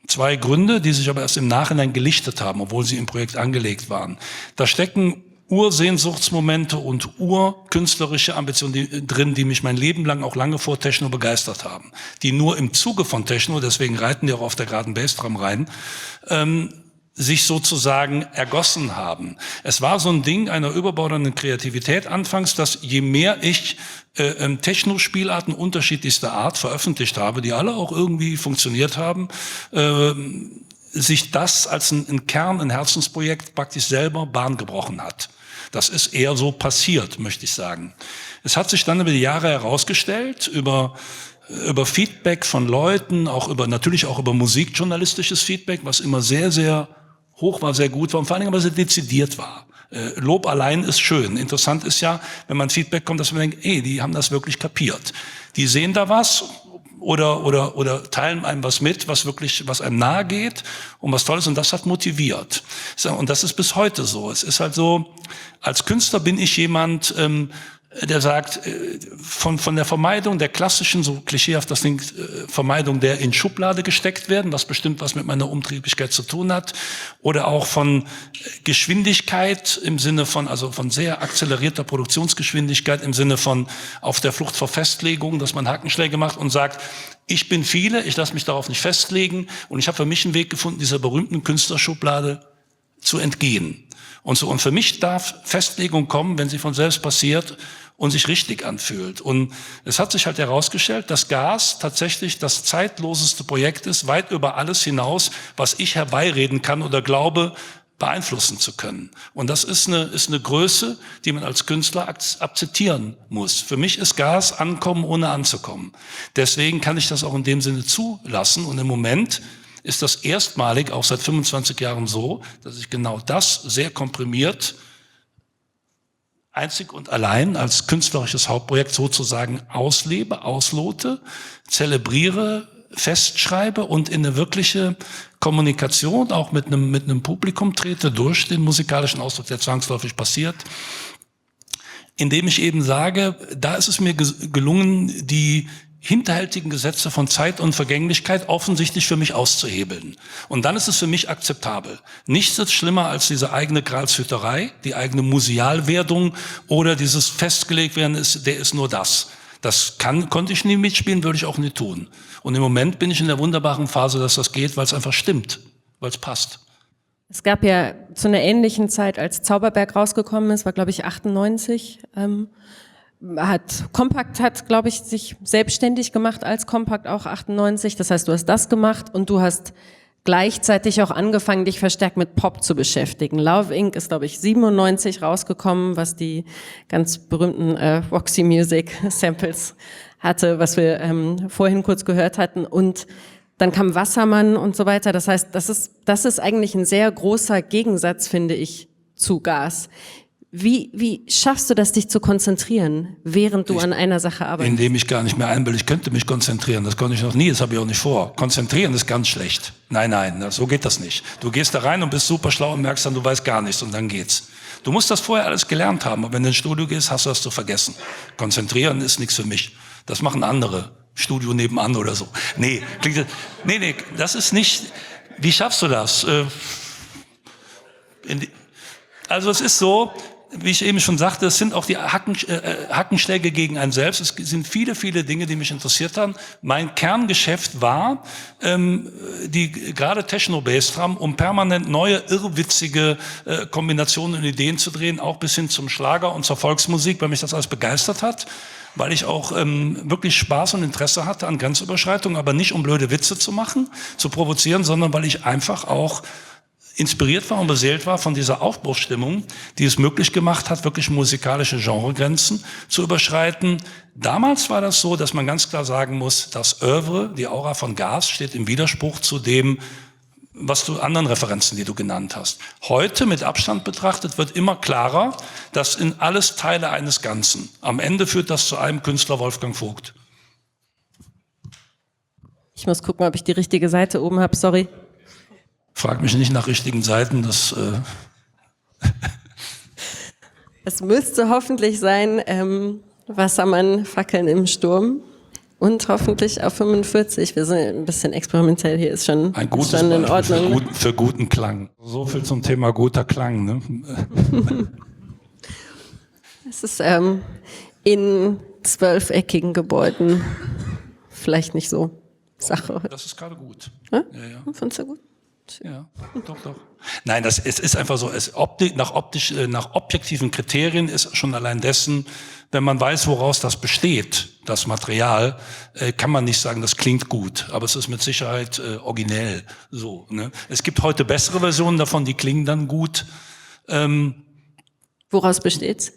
zwei Gründe, die sich aber erst im Nachhinein gelichtet haben, obwohl sie im Projekt angelegt waren. Da stecken Ursehnsuchtsmomente und urkünstlerische Ambitionen drin, die mich mein Leben lang, auch lange vor Techno begeistert haben. Die nur im Zuge von Techno, deswegen reiten die auch auf der geraden Bassdrum rein, sich sozusagen ergossen haben. Es war so ein Ding einer überbordenden Kreativität anfangs, dass je mehr ich Techno-Spielarten unterschiedlichster Art veröffentlicht habe, die alle auch irgendwie funktioniert haben, sich das als ein Kern, ein Herzensprojekt praktisch selber Bahn gebrochen hat. Das ist eher so passiert, möchte ich sagen. Es hat sich dann über die Jahre herausgestellt, über über Feedback von Leuten, natürlich auch über musikjournalistisches Feedback, was immer sehr, sehr hoch war, sehr gut war und vor allen Dingen aber sehr dezidiert war. Lob allein ist schön. Interessant ist ja, wenn man Feedback kommt, dass man denkt, die haben das wirklich kapiert. Die sehen da was oder teilen einem was mit, was einem nahe geht und was Tolles, und das hat motiviert. Und das ist bis heute so. Es ist halt so, als Künstler bin ich jemand, der sagt, von der Vermeidung der klassischen, so klischeehaft das klingt, Vermeidung der in Schublade gesteckt werden, was bestimmt was mit meiner Umtriebigkeit zu tun hat, oder auch von Geschwindigkeit im Sinne von sehr akzelerierter Produktionsgeschwindigkeit im Sinne von auf der Flucht vor Festlegung, dass man Hackenschläge macht und sagt, ich bin viele, ich lasse mich darauf nicht festlegen und ich habe für mich einen Weg gefunden, dieser berühmten Künstlerschublade zu entgehen. Und für mich darf Festlegung kommen, wenn sie von selbst passiert und sich richtig anfühlt. Und es hat sich halt herausgestellt, dass Gas tatsächlich das zeitloseste Projekt ist, weit über alles hinaus, was ich herbeireden kann oder glaube, beeinflussen zu können. Und das ist eine Größe, die man als Künstler akzeptieren muss. Für mich ist Gas ankommen, ohne anzukommen. Deswegen kann ich das auch in dem Sinne zulassen. Und im Moment ist das erstmalig, auch seit 25 Jahren so, dass ich genau das sehr komprimiert, einzig und allein als künstlerisches Hauptprojekt sozusagen auslebe, auslote, zelebriere, festschreibe und in eine wirkliche Kommunikation auch mit einem Publikum trete durch den musikalischen Ausdruck, der zwangsläufig passiert, indem ich eben sage, da ist es mir gelungen, die hinterhältigen Gesetze von Zeit und Vergänglichkeit offensichtlich für mich auszuhebeln. Und dann ist es für mich akzeptabel. Nichts ist schlimmer als diese eigene Gralshüterei, die eigene Musealwerdung oder dieses festgelegt werden, der ist nur das. Das konnte ich nie mitspielen, würde ich auch nie tun. Und im Moment bin ich in der wunderbaren Phase, dass das geht, weil es einfach stimmt, weil es passt. Es gab ja zu einer ähnlichen Zeit, als Zauberberg rausgekommen ist, war glaube ich 98, Kompakt hat, glaube ich, sich selbstständig gemacht als Kompakt auch 98. Das heißt, du hast das gemacht und du hast gleichzeitig auch angefangen, dich verstärkt mit Pop zu beschäftigen. Love Inc. ist, glaube ich, 97 rausgekommen, was die ganz berühmten Roxy Music Samples hatte, was wir vorhin kurz gehört hatten. Und dann kam Wassermann und so weiter. Das heißt, das ist eigentlich ein sehr großer Gegensatz, finde ich, zu Gas. Wie schaffst du das, dich zu konzentrieren, während du an einer Sache arbeitest? Indem ich gar nicht mehr einbilde, ich könnte mich konzentrieren. Das konnte ich noch nie, das habe ich auch nicht vor. Konzentrieren ist ganz schlecht. Nein, so geht das nicht. Du gehst da rein und bist super schlau und merkst dann, du weißt gar nichts und dann geht's. Du musst das vorher alles gelernt haben, aber wenn du ins Studio gehst, hast du das zu vergessen. Konzentrieren ist nichts für mich. Das machen andere. Studio nebenan oder so. Nee, das ist nicht. Wie schaffst du das? Also es ist so, wie ich eben schon sagte, es sind auch die Hackenschläge gegen einen selbst. Es sind viele, viele Dinge, die mich interessiert haben. Mein Kerngeschäft war gerade Techno-Bass-Drum, um permanent neue, irrwitzige Kombinationen und Ideen zu drehen, auch bis hin zum Schlager und zur Volksmusik, weil mich das alles begeistert hat. Weil ich auch wirklich Spaß und Interesse hatte an Grenzüberschreitungen, aber nicht um blöde Witze zu machen, zu provozieren, sondern weil ich einfach auch inspiriert war und beseelt war von dieser Aufbruchsstimmung, die es möglich gemacht hat, wirklich musikalische Genregrenzen zu überschreiten. Damals war das so, dass man ganz klar sagen muss, das Oeuvre, die Aura von Gas, steht im Widerspruch zu dem, was du anderen Referenzen, die du genannt hast. Heute mit Abstand betrachtet wird immer klarer, dass in alles Teile eines Ganzen. Am Ende führt das zu einem Künstler, Wolfgang Vogt. Ich muss gucken, ob ich die richtige Seite oben habe, sorry. Frag mich nicht nach richtigen Seiten, das... Es müsste hoffentlich sein, Wassermann, Fackeln im Sturm. Und hoffentlich auf 45. Wir sind ein bisschen experimentell hier, ist schon in Ordnung. Für guten Klang. So viel zum Thema guter Klang. Ne? Es ist in 12-eckigen Gebäuden vielleicht nicht so Sache. Das ist gerade gut. Ja? Findest du gut? Ja, doch. Nein, es ist einfach so, nach objektiven Kriterien ist schon allein dessen, wenn man weiß, woraus das besteht, das Material, kann man nicht sagen, das klingt gut, aber es ist mit Sicherheit originell so. Ne? Es gibt heute bessere Versionen davon, die klingen dann gut. Woraus besteht's?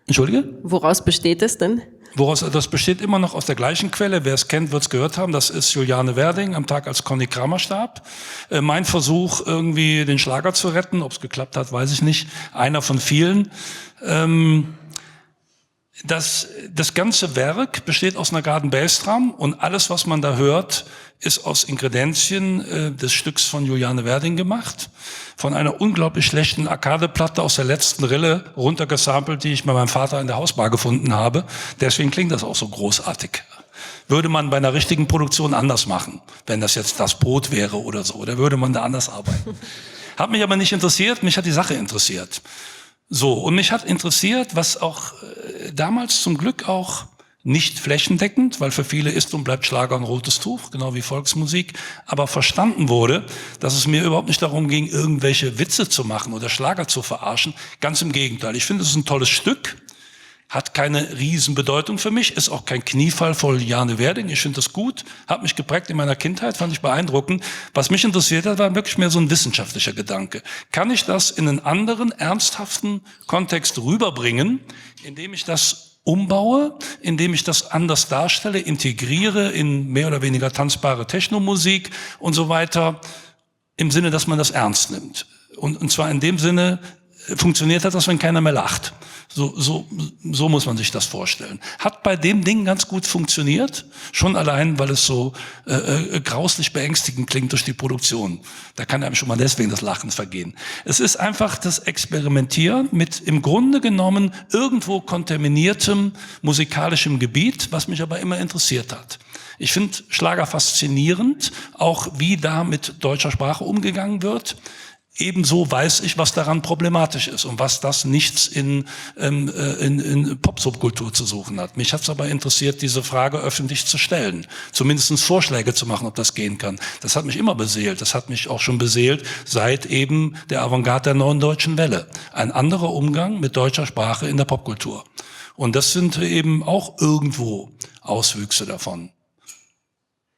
Entschuldige? Woraus besteht es denn? Das besteht immer noch aus der gleichen Quelle. Wer es kennt, wird es gehört haben. Das ist Juliane Werding am Tag, als Conny Kramer starb. Mein Versuch, irgendwie den Schlager zu retten. Ob es geklappt hat, weiß ich nicht. Einer von vielen. Das ganze Werk besteht aus einer geraden Bassdrum und alles, was man da hört, ist aus Ingredienzien des Stücks von Juliane Werding gemacht. Von einer unglaublich schlechten Arcade-Platte aus der letzten Rille runtergesampelt, die ich bei meinem Vater in der Hausbar gefunden habe. Deswegen klingt das auch so großartig. Würde man bei einer richtigen Produktion anders machen, wenn das jetzt das Brot wäre oder so, oder würde man da anders arbeiten. Hat mich aber nicht interessiert, mich hat die Sache interessiert. So, und mich hat interessiert, was auch damals zum Glück auch nicht flächendeckend, weil für viele ist und bleibt Schlager ein rotes Tuch, genau wie Volksmusik, aber verstanden wurde, dass es mir überhaupt nicht darum ging, irgendwelche Witze zu machen oder Schlager zu verarschen. Ganz im Gegenteil. Ich finde, es ist ein tolles Stück, hat keine Riesenbedeutung für mich, ist auch kein Kniefall vor Juliane Werding. Ich finde das gut, hat mich geprägt in meiner Kindheit, fand ich beeindruckend. Was mich interessiert hat, war wirklich mehr so ein wissenschaftlicher Gedanke. Kann ich das in einen anderen, ernsthaften Kontext rüberbringen, indem ich das umbaue, indem ich das anders darstelle, integriere in mehr oder weniger tanzbare Technomusik und so weiter, im Sinne, dass man das ernst nimmt. Und zwar in dem Sinne, funktioniert hat das, wenn keiner mehr lacht. So muss man sich das vorstellen. Hat bei dem Ding ganz gut funktioniert, schon allein, weil es so grauslich beängstigend klingt durch die Produktion. Da kann einem schon mal deswegen das Lachen vergehen. Es ist einfach das Experimentieren mit im Grunde genommen irgendwo kontaminiertem musikalischem Gebiet, was mich aber immer interessiert hat. Ich finde Schlager faszinierend, auch wie da mit deutscher Sprache umgegangen wird. Ebenso weiß ich, was daran problematisch ist und was das nichts in Pop-Subkultur zu suchen hat. Mich hat es aber interessiert, diese Frage öffentlich zu stellen, zumindest Vorschläge zu machen, ob das gehen kann. Das hat mich immer beseelt, das hat mich auch schon beseelt seit eben der Avantgarde der neuen deutschen Welle. Ein anderer Umgang mit deutscher Sprache in der Popkultur. Und das sind eben auch irgendwo Auswüchse davon.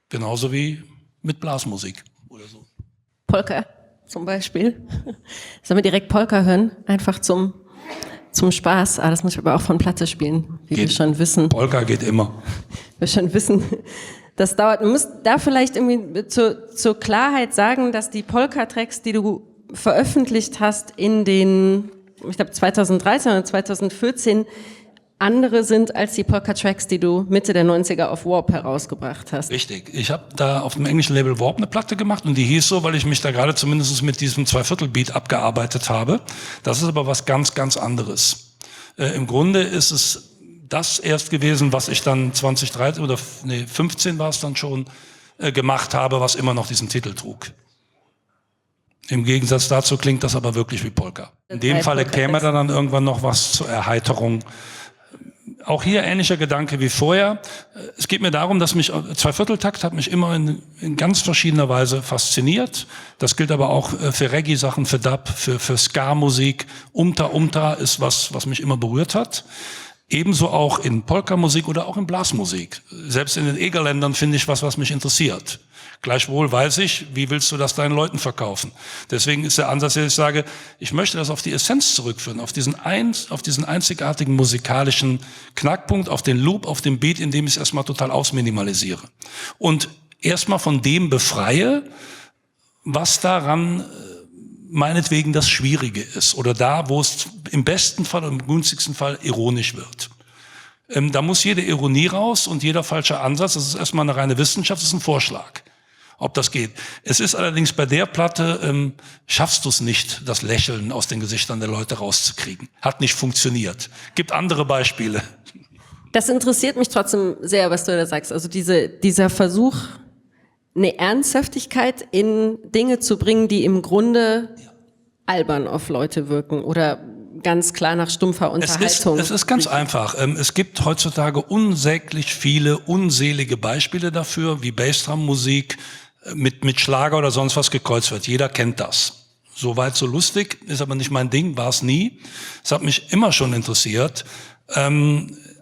Genauso wie mit Blasmusik oder so. Polka zum Beispiel. Sollen wir direkt Polka hören? Einfach zum Spaß. Das muss ich aber auch von Platte spielen, wie wir schon wissen. Polka geht immer. Wir schon wissen, das dauert. Man muss da vielleicht irgendwie zur Klarheit sagen, dass die Polka-Tracks, die du veröffentlicht hast in den, ich glaube 2013 oder 2014, andere sind als die Polka-Tracks, die du Mitte der 90er auf Warp herausgebracht hast. Richtig. Ich habe da auf dem englischen Label Warp eine Platte gemacht und die hieß so, weil ich mich da gerade zumindest mit diesem Zweiviertel-Beat abgearbeitet habe. Das ist aber was ganz, ganz anderes. Im Grunde ist es das erst gewesen, was ich dann 2013 oder 15 war es dann schon, gemacht habe, was immer noch diesen Titel trug. Im Gegensatz dazu klingt das aber wirklich wie Polka. In dem Falle käme dann irgendwann noch was zur Erheiterung. Auch hier ähnlicher Gedanke wie vorher. Es geht mir darum, dass mich Zweivierteltakt hat mich immer in ganz verschiedener Weise fasziniert. Das gilt aber auch für Reggae-Sachen, für Dub, für Ska-Musik. Umta ist was mich immer berührt hat. Ebenso auch in Polka-Musik oder auch in Blasmusik. Selbst in den Egerländern finde ich was mich interessiert. Gleichwohl weiß ich, wie willst du das deinen Leuten verkaufen? Deswegen ist der Ansatz, dass ich sage, ich möchte das auf die Essenz zurückführen, auf diesen einzigartigen musikalischen Knackpunkt, auf den Loop, auf den Beat, in dem ich es erstmal total ausminimalisiere. Und erstmal von dem befreie, was daran meinetwegen das Schwierige ist oder da, wo es im besten Fall und im günstigsten Fall ironisch wird. Da muss jede Ironie raus und jeder falsche Ansatz, das ist erstmal eine reine Wissenschaft, das ist ein Vorschlag, ob das geht. Es ist allerdings bei der Platte, schaffst du es nicht, das Lächeln aus den Gesichtern der Leute rauszukriegen. Hat nicht funktioniert. Gibt andere Beispiele. Das interessiert mich trotzdem sehr, was du da sagst. Also dieser Versuch, eine Ernsthaftigkeit in Dinge zu bringen, die im Grunde albern auf Leute wirken oder ganz klar nach stumpfer Unterhaltung. Es ist ganz einfach. Es gibt heutzutage unsäglich viele unselige Beispiele dafür, wie Bassdrum-Musik mit Schlager oder sonst was gekreuzt wird. Jeder kennt das. Soweit so lustig, ist aber nicht mein Ding, war es nie. Es hat mich immer schon interessiert.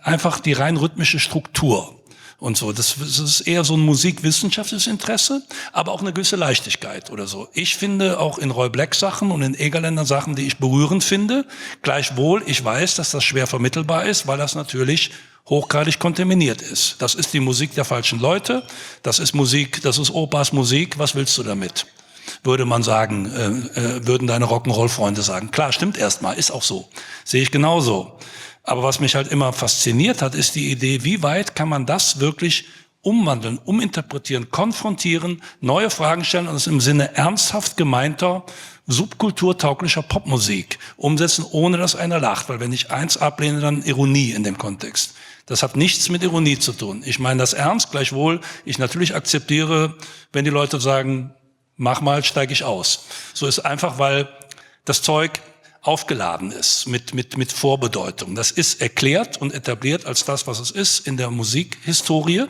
Einfach die rein rhythmische Struktur. und so. Das ist eher so ein musikwissenschaftliches Interesse, aber auch eine gewisse Leichtigkeit oder so. Ich finde auch in Roy Black Sachen und in Egerländer Sachen, die ich berührend finde, gleichwohl ich weiß, dass das schwer vermittelbar ist, weil das natürlich hochgradig kontaminiert ist. Das ist die Musik der falschen Leute, das ist Musik, das ist Opas Musik, was willst du damit? Würde man sagen, würden deine Rock'n'Roll-Freunde sagen. Klar, stimmt erstmal, ist auch so. Sehe ich genauso. Aber was mich halt immer fasziniert hat, ist die Idee, wie weit kann man das wirklich umwandeln, uminterpretieren, konfrontieren, neue Fragen stellen und es im Sinne ernsthaft gemeinter, subkulturtauglicher Popmusik umsetzen, ohne dass einer lacht. Weil wenn ich eins ablehne, dann Ironie in dem Kontext. Das hat nichts mit Ironie zu tun. Ich meine das ernst, gleichwohl ich natürlich akzeptiere, wenn die Leute sagen, mach mal, steige ich aus. So ist einfach, weil das Zeug aufgeladen ist mit Vorbedeutung. Das ist erklärt und etabliert als das, was es ist in der Musikhistorie.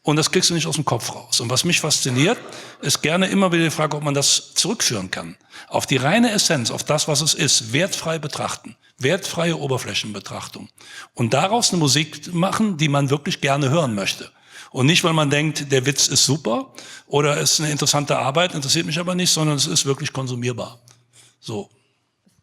Und das kriegst du nicht aus dem Kopf raus. Und was mich fasziniert, ist gerne immer wieder die Frage, ob man das zurückführen kann. Auf die reine Essenz, auf das, was es ist, wertfrei betrachten. Wertfreie Oberflächenbetrachtung. Und daraus eine Musik machen, die man wirklich gerne hören möchte. Und nicht, weil man denkt, der Witz ist super oder es ist eine interessante Arbeit, interessiert mich aber nicht, sondern es ist wirklich konsumierbar. So.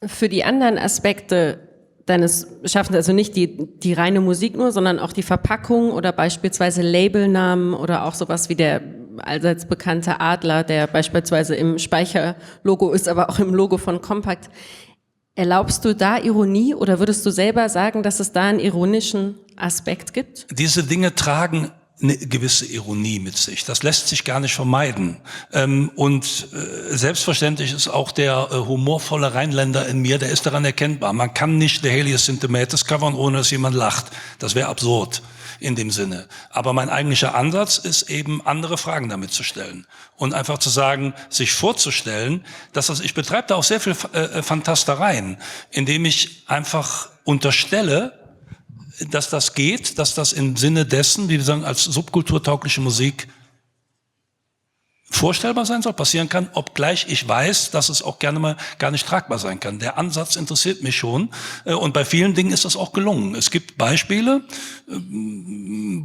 Für die anderen Aspekte deines Schaffens, also nicht die reine Musik nur, sondern auch die Verpackung oder beispielsweise Labelnamen oder auch sowas wie der allseits bekannte Adler, der beispielsweise im Speicherlogo ist, aber auch im Logo von Kompakt. Erlaubst du da Ironie oder würdest du selber sagen, dass es da einen ironischen Aspekt gibt? Diese Dinge tragen eine gewisse Ironie mit sich. Das lässt sich gar nicht vermeiden. Und selbstverständlich ist auch der humorvolle Rheinländer in mir, der ist daran erkennbar. Man kann nicht The Helios Symptomatis covern, ohne dass jemand lacht. Das wäre absurd in dem Sinne. Aber mein eigentlicher Ansatz ist eben, andere Fragen damit zu stellen. Und einfach zu sagen, sich vorzustellen, dass ich betreibe da auch sehr viel Fantastereien, indem ich einfach unterstelle, dass das geht, dass das im Sinne dessen, wie wir sagen, als subkulturtaugliche Musik vorstellbar sein soll, passieren kann, obgleich ich weiß, dass es auch gerne mal gar nicht tragbar sein kann. Der Ansatz interessiert mich schon und bei vielen Dingen ist das auch gelungen. Es gibt Beispiele,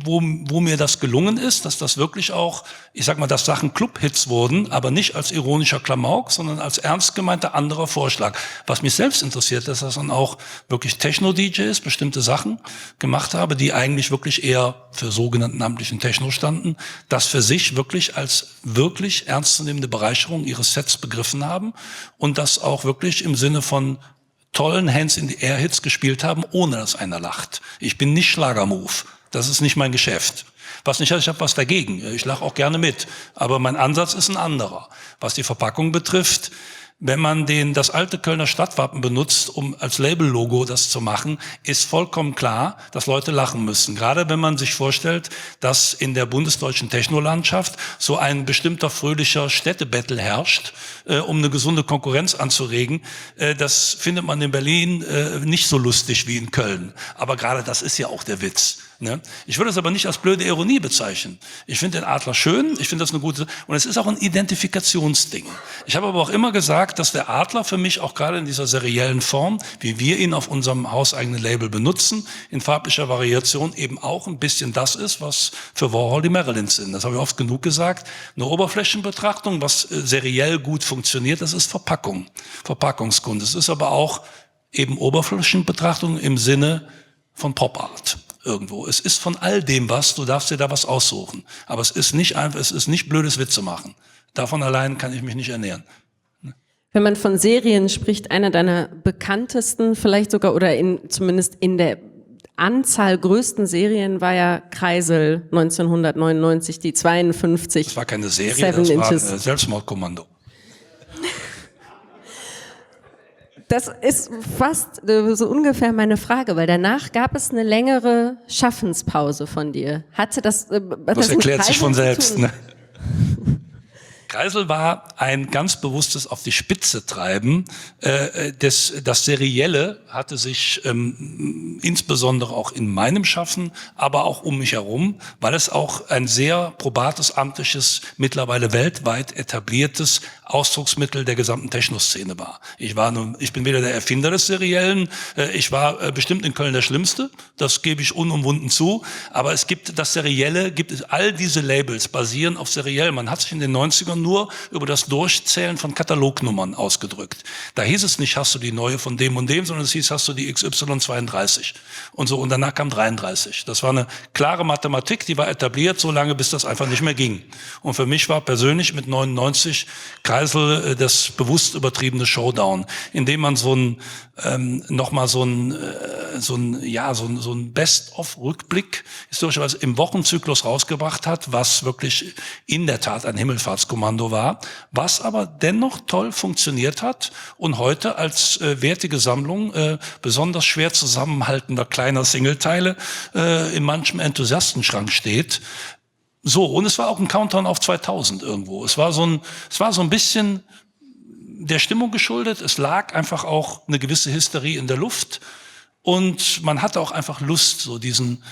wo mir das gelungen ist, dass das wirklich auch, ich sag mal, dass Sachen Club-Hits wurden, aber nicht als ironischer Klamauk, sondern als ernst gemeinter anderer Vorschlag. Was mich selbst interessiert, ist, dass dann auch wirklich Techno-DJs bestimmte Sachen gemacht habe, die eigentlich wirklich eher für sogenannten amtlichen Techno standen, das für sich wirklich als wirklich ernstzunehmende Bereicherung ihres Sets begriffen haben und das auch wirklich im Sinne von tollen Hands-in-the-Air-Hits gespielt haben, ohne dass einer lacht. Ich bin nicht Schlagermove. Das ist nicht mein Geschäft. Was nicht heißt, ich habe was dagegen. Ich lache auch gerne mit. Aber mein Ansatz ist ein anderer. Was die Verpackung betrifft, wenn man das alte Kölner Stadtwappen benutzt, um als Labellogo das zu machen, ist vollkommen klar, dass Leute lachen müssen. Gerade wenn man sich vorstellt, dass in der bundesdeutschen Technolandschaft so ein bestimmter fröhlicher Städtebattle herrscht, um eine gesunde Konkurrenz anzuregen. Das findet man in Berlin nicht so lustig wie in Köln. Aber gerade das ist ja auch der Witz. Ne? Ich würde es aber nicht als blöde Ironie bezeichnen. Ich finde den Adler schön, ich finde das eine gute, und es ist auch ein Identifikationsding. Ich habe aber auch immer gesagt, dass der Adler für mich auch gerade in dieser seriellen Form, wie wir ihn auf unserem hauseigenen Label benutzen, in farblicher Variation eben auch ein bisschen das ist, was für Warhol die Marilyns sind. Das habe ich oft genug gesagt. Eine Oberflächenbetrachtung, was seriell gut funktioniert, das ist Verpackung, Verpackungskunst. Es ist aber auch eben Oberflächenbetrachtung im Sinne von Pop-Art. Irgendwo. Es ist von all dem was, du darfst dir da was aussuchen. Aber es ist nicht einfach, es ist nicht blödes Witze machen. Davon allein kann ich mich nicht ernähren. Wenn man von Serien spricht, einer deiner bekanntesten vielleicht sogar oder zumindest in der Anzahl größten Serien war ja Kreisel 1999, die 52. Das war keine Serie, Seven das war Inches. ein Selbstmordkommando. Das ist fast so ungefähr meine Frage, weil danach gab es eine längere Schaffenspause von dir. Hatte das Das erklärt sich von selbst. Ne? Kreisel war ein ganz bewusstes auf die Spitze treiben. Das Serielle hatte sich insbesondere auch in meinem Schaffen, aber auch um mich herum, weil es auch ein sehr probates, amtliches, mittlerweile weltweit etabliertes Ausdrucksmittel der gesamten Techno-Szene war. Ich bin weder der Erfinder des Seriellen, ich war bestimmt in Köln der Schlimmste, das gebe ich unumwunden zu, aber es gibt das Serielle, all diese Labels basieren auf Seriell. Man hat sich in den 90ern nur über das Durchzählen von Katalognummern ausgedrückt. Da hieß es nicht, hast du die neue von dem und dem, sondern es hieß, hast du die XY32 und so. Und danach kam 33. Das war eine klare Mathematik, die war etabliert, so lange, bis das einfach nicht mehr ging. Und für mich war persönlich mit 99 Kreisel das bewusst übertriebene Showdown, indem man so ein Best-of-Rückblick historischerweise im Wochenzyklus rausgebracht hat, was wirklich in der Tat ein Himmelfahrtskommando war, was aber dennoch toll funktioniert hat und heute als wertige Sammlung besonders schwer zusammenhaltender kleiner Singleteile in manchem Enthusiastenschrank steht. So, und es war auch ein Countdown auf 2000 irgendwo. Es war so ein bisschen der Stimmung geschuldet. Es lag einfach auch eine gewisse Hysterie in der Luft und man hatte auch einfach Lust, so diesen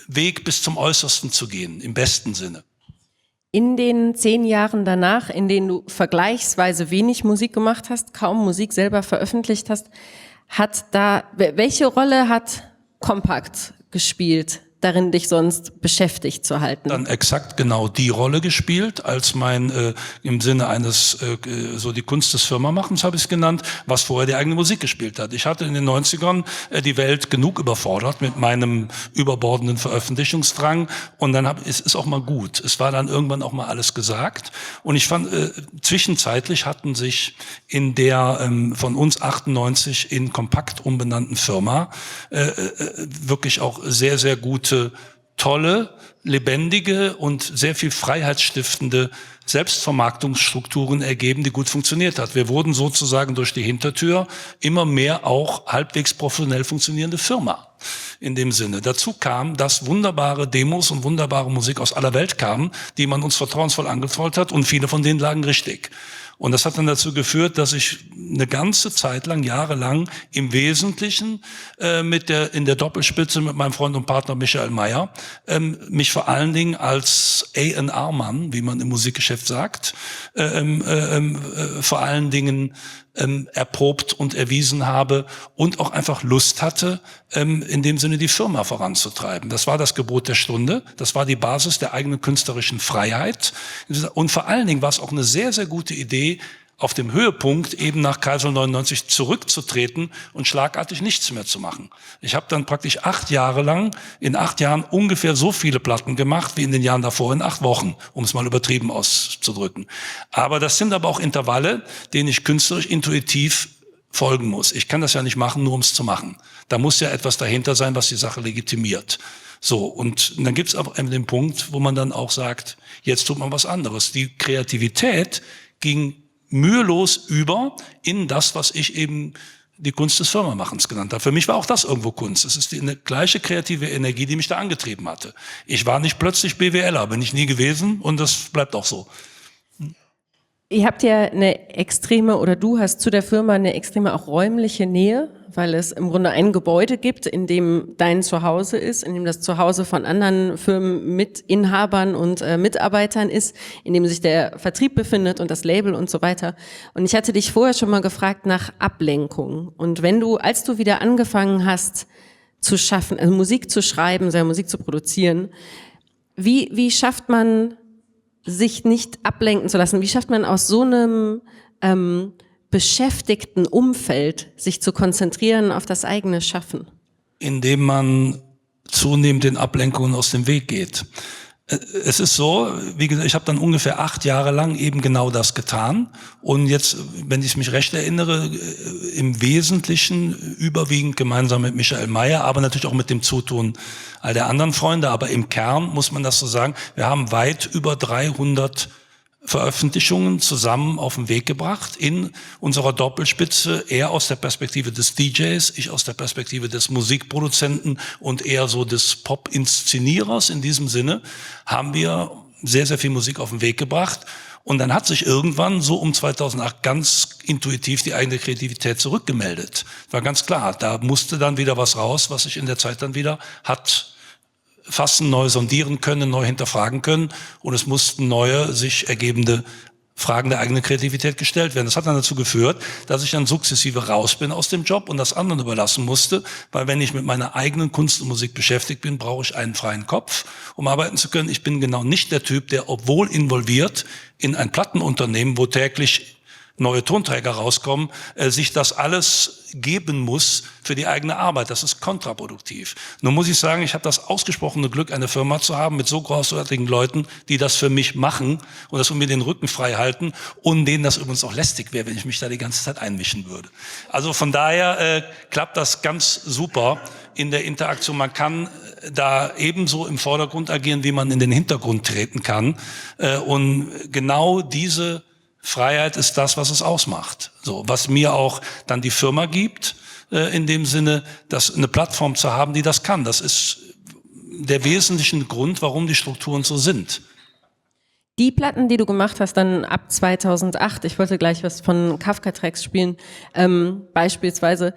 Weg bis zum Äußersten zu gehen, im besten Sinne. In den 10 Jahren danach, in denen du vergleichsweise wenig Musik gemacht hast, kaum Musik selber veröffentlicht hast, welche Rolle hat Kompakt gespielt, darin dich sonst beschäftigt zu halten? Dann exakt genau die Rolle gespielt, als mein, im Sinne eines, so die Kunst des Firmamachens habe ich es genannt, was vorher die eigene Musik gespielt hat. Ich hatte in den 90ern die Welt genug überfordert mit meinem überbordenden Veröffentlichungsdrang und dann es ist auch mal gut. Es war dann irgendwann auch mal alles gesagt und ich fand, zwischenzeitlich hatten sich in der von uns 98 in Kompakt umbenannten Firma wirklich auch sehr, sehr gute, tolle, lebendige und sehr viel freiheitsstiftende Selbstvermarktungsstrukturen ergeben, die gut funktioniert hat. Wir wurden sozusagen durch die Hintertür immer mehr auch halbwegs professionell funktionierende Firma in dem Sinne. Dazu kam, dass wunderbare Demos und wunderbare Musik aus aller Welt kamen, die man uns vertrauensvoll angetrollt hat und viele von denen lagen richtig. Und das hat dann dazu geführt, dass ich eine ganze Zeit lang, jahrelang im Wesentlichen in der Doppelspitze mit meinem Freund und Partner Michael Mayer mich vor allen Dingen als A&R-Mann, wie man im Musikgeschäft sagt, vor allen Dingen erprobt und erwiesen habe und auch einfach Lust hatte, in dem Sinne die Firma voranzutreiben. Das war das Gebot der Stunde, das war die Basis der eigenen künstlerischen Freiheit und vor allen Dingen war es auch eine sehr, sehr gute Idee, auf dem Höhepunkt eben nach Kreisel 99 zurückzutreten und schlagartig nichts mehr zu machen. Ich habe dann praktisch 8 Jahre lang, in 8 Jahren ungefähr so viele Platten gemacht wie in den Jahren davor in 8 Wochen, um es mal übertrieben auszudrücken. Aber das sind aber auch Intervalle, denen ich künstlerisch intuitiv folgen muss. Ich kann das ja nicht machen, nur um es zu machen. Da muss ja etwas dahinter sein, was die Sache legitimiert. So, und dann gibt es aber den Punkt, wo man dann auch sagt, jetzt tut man was anderes. Die Kreativität ging mühelos über in das, was ich eben die Kunst des Firmamachens genannt habe. Für mich war auch das irgendwo Kunst. Es ist eine gleiche kreative Energie, die mich da angetrieben hatte. Ich war nicht plötzlich BWLer, bin ich nie gewesen und das bleibt auch so. Ihr habt ja eine extreme, oder du hast zu der Firma eine extreme auch räumliche Nähe, weil es im Grunde ein Gebäude gibt, in dem dein Zuhause ist, in dem das Zuhause von anderen Firmeninhabern und Mitarbeitern ist, in dem sich der Vertrieb befindet und das Label und so weiter. Und ich hatte dich vorher schon mal gefragt nach Ablenkung. Und als du wieder angefangen hast zu schaffen, also Musik zu schreiben, seine Musik zu produzieren, wie schafft man sich nicht ablenken zu lassen? Wie schafft man aus so einem beschäftigten Umfeld sich zu konzentrieren auf das eigene Schaffen? Indem man zunehmend den Ablenkungen aus dem Weg geht. Es ist so, wie gesagt, ich habe dann ungefähr 8 Jahre lang eben genau das getan und jetzt, wenn ich mich recht erinnere, im Wesentlichen überwiegend gemeinsam mit Michael Mayer, aber natürlich auch mit dem Zutun all der anderen Freunde, aber im Kern muss man das so sagen, wir haben weit über 300 Veröffentlichungen zusammen auf den Weg gebracht in unserer Doppelspitze, er aus der Perspektive des DJs, ich aus der Perspektive des Musikproduzenten und eher so des Pop-Inszenierers. In diesem Sinne haben wir sehr, sehr viel Musik auf den Weg gebracht. Und dann hat sich irgendwann, so um 2008, ganz intuitiv die eigene Kreativität zurückgemeldet. War ganz klar, da musste dann wieder was raus, was sich in der Zeit dann wieder hat fassen, neu sondieren können, neu hinterfragen können. Und es mussten neue, sich ergebende Fragen der eigenen Kreativität gestellt werden. Das hat dann dazu geführt, dass ich dann sukzessive raus bin aus dem Job und das anderen überlassen musste, weil wenn ich mit meiner eigenen Kunst und Musik beschäftigt bin, brauche ich einen freien Kopf, um arbeiten zu können. Ich bin genau nicht der Typ, der, obwohl involviert in ein Plattenunternehmen, wo täglich neue Tonträger rauskommen, sich das alles geben muss für die eigene Arbeit. Das ist kontraproduktiv. Nun muss ich sagen, ich habe das ausgesprochene Glück, eine Firma zu haben mit so großartigen Leuten, die das für mich machen und das um mir den Rücken frei halten und denen das übrigens auch lästig wäre, wenn ich mich da die ganze Zeit einmischen würde. Also von daher klappt das ganz super in der Interaktion. Man kann da ebenso im Vordergrund agieren, wie man in den Hintergrund treten kann. Und genau diese Freiheit ist das, was es ausmacht. So, was mir auch dann die Firma gibt, in dem Sinne, dass eine Plattform zu haben, die das kann. Das ist der wesentliche Grund, warum die Strukturen so sind. Die Platten, die du gemacht hast, dann ab 2008, ich wollte gleich was von Kafka-Tracks spielen, beispielsweise,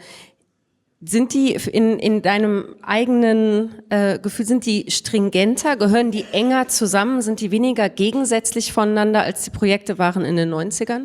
sind die in deinem eigenen Gefühl, sind die stringenter, gehören die enger zusammen, sind die weniger gegensätzlich voneinander, als die Projekte waren in den 90ern?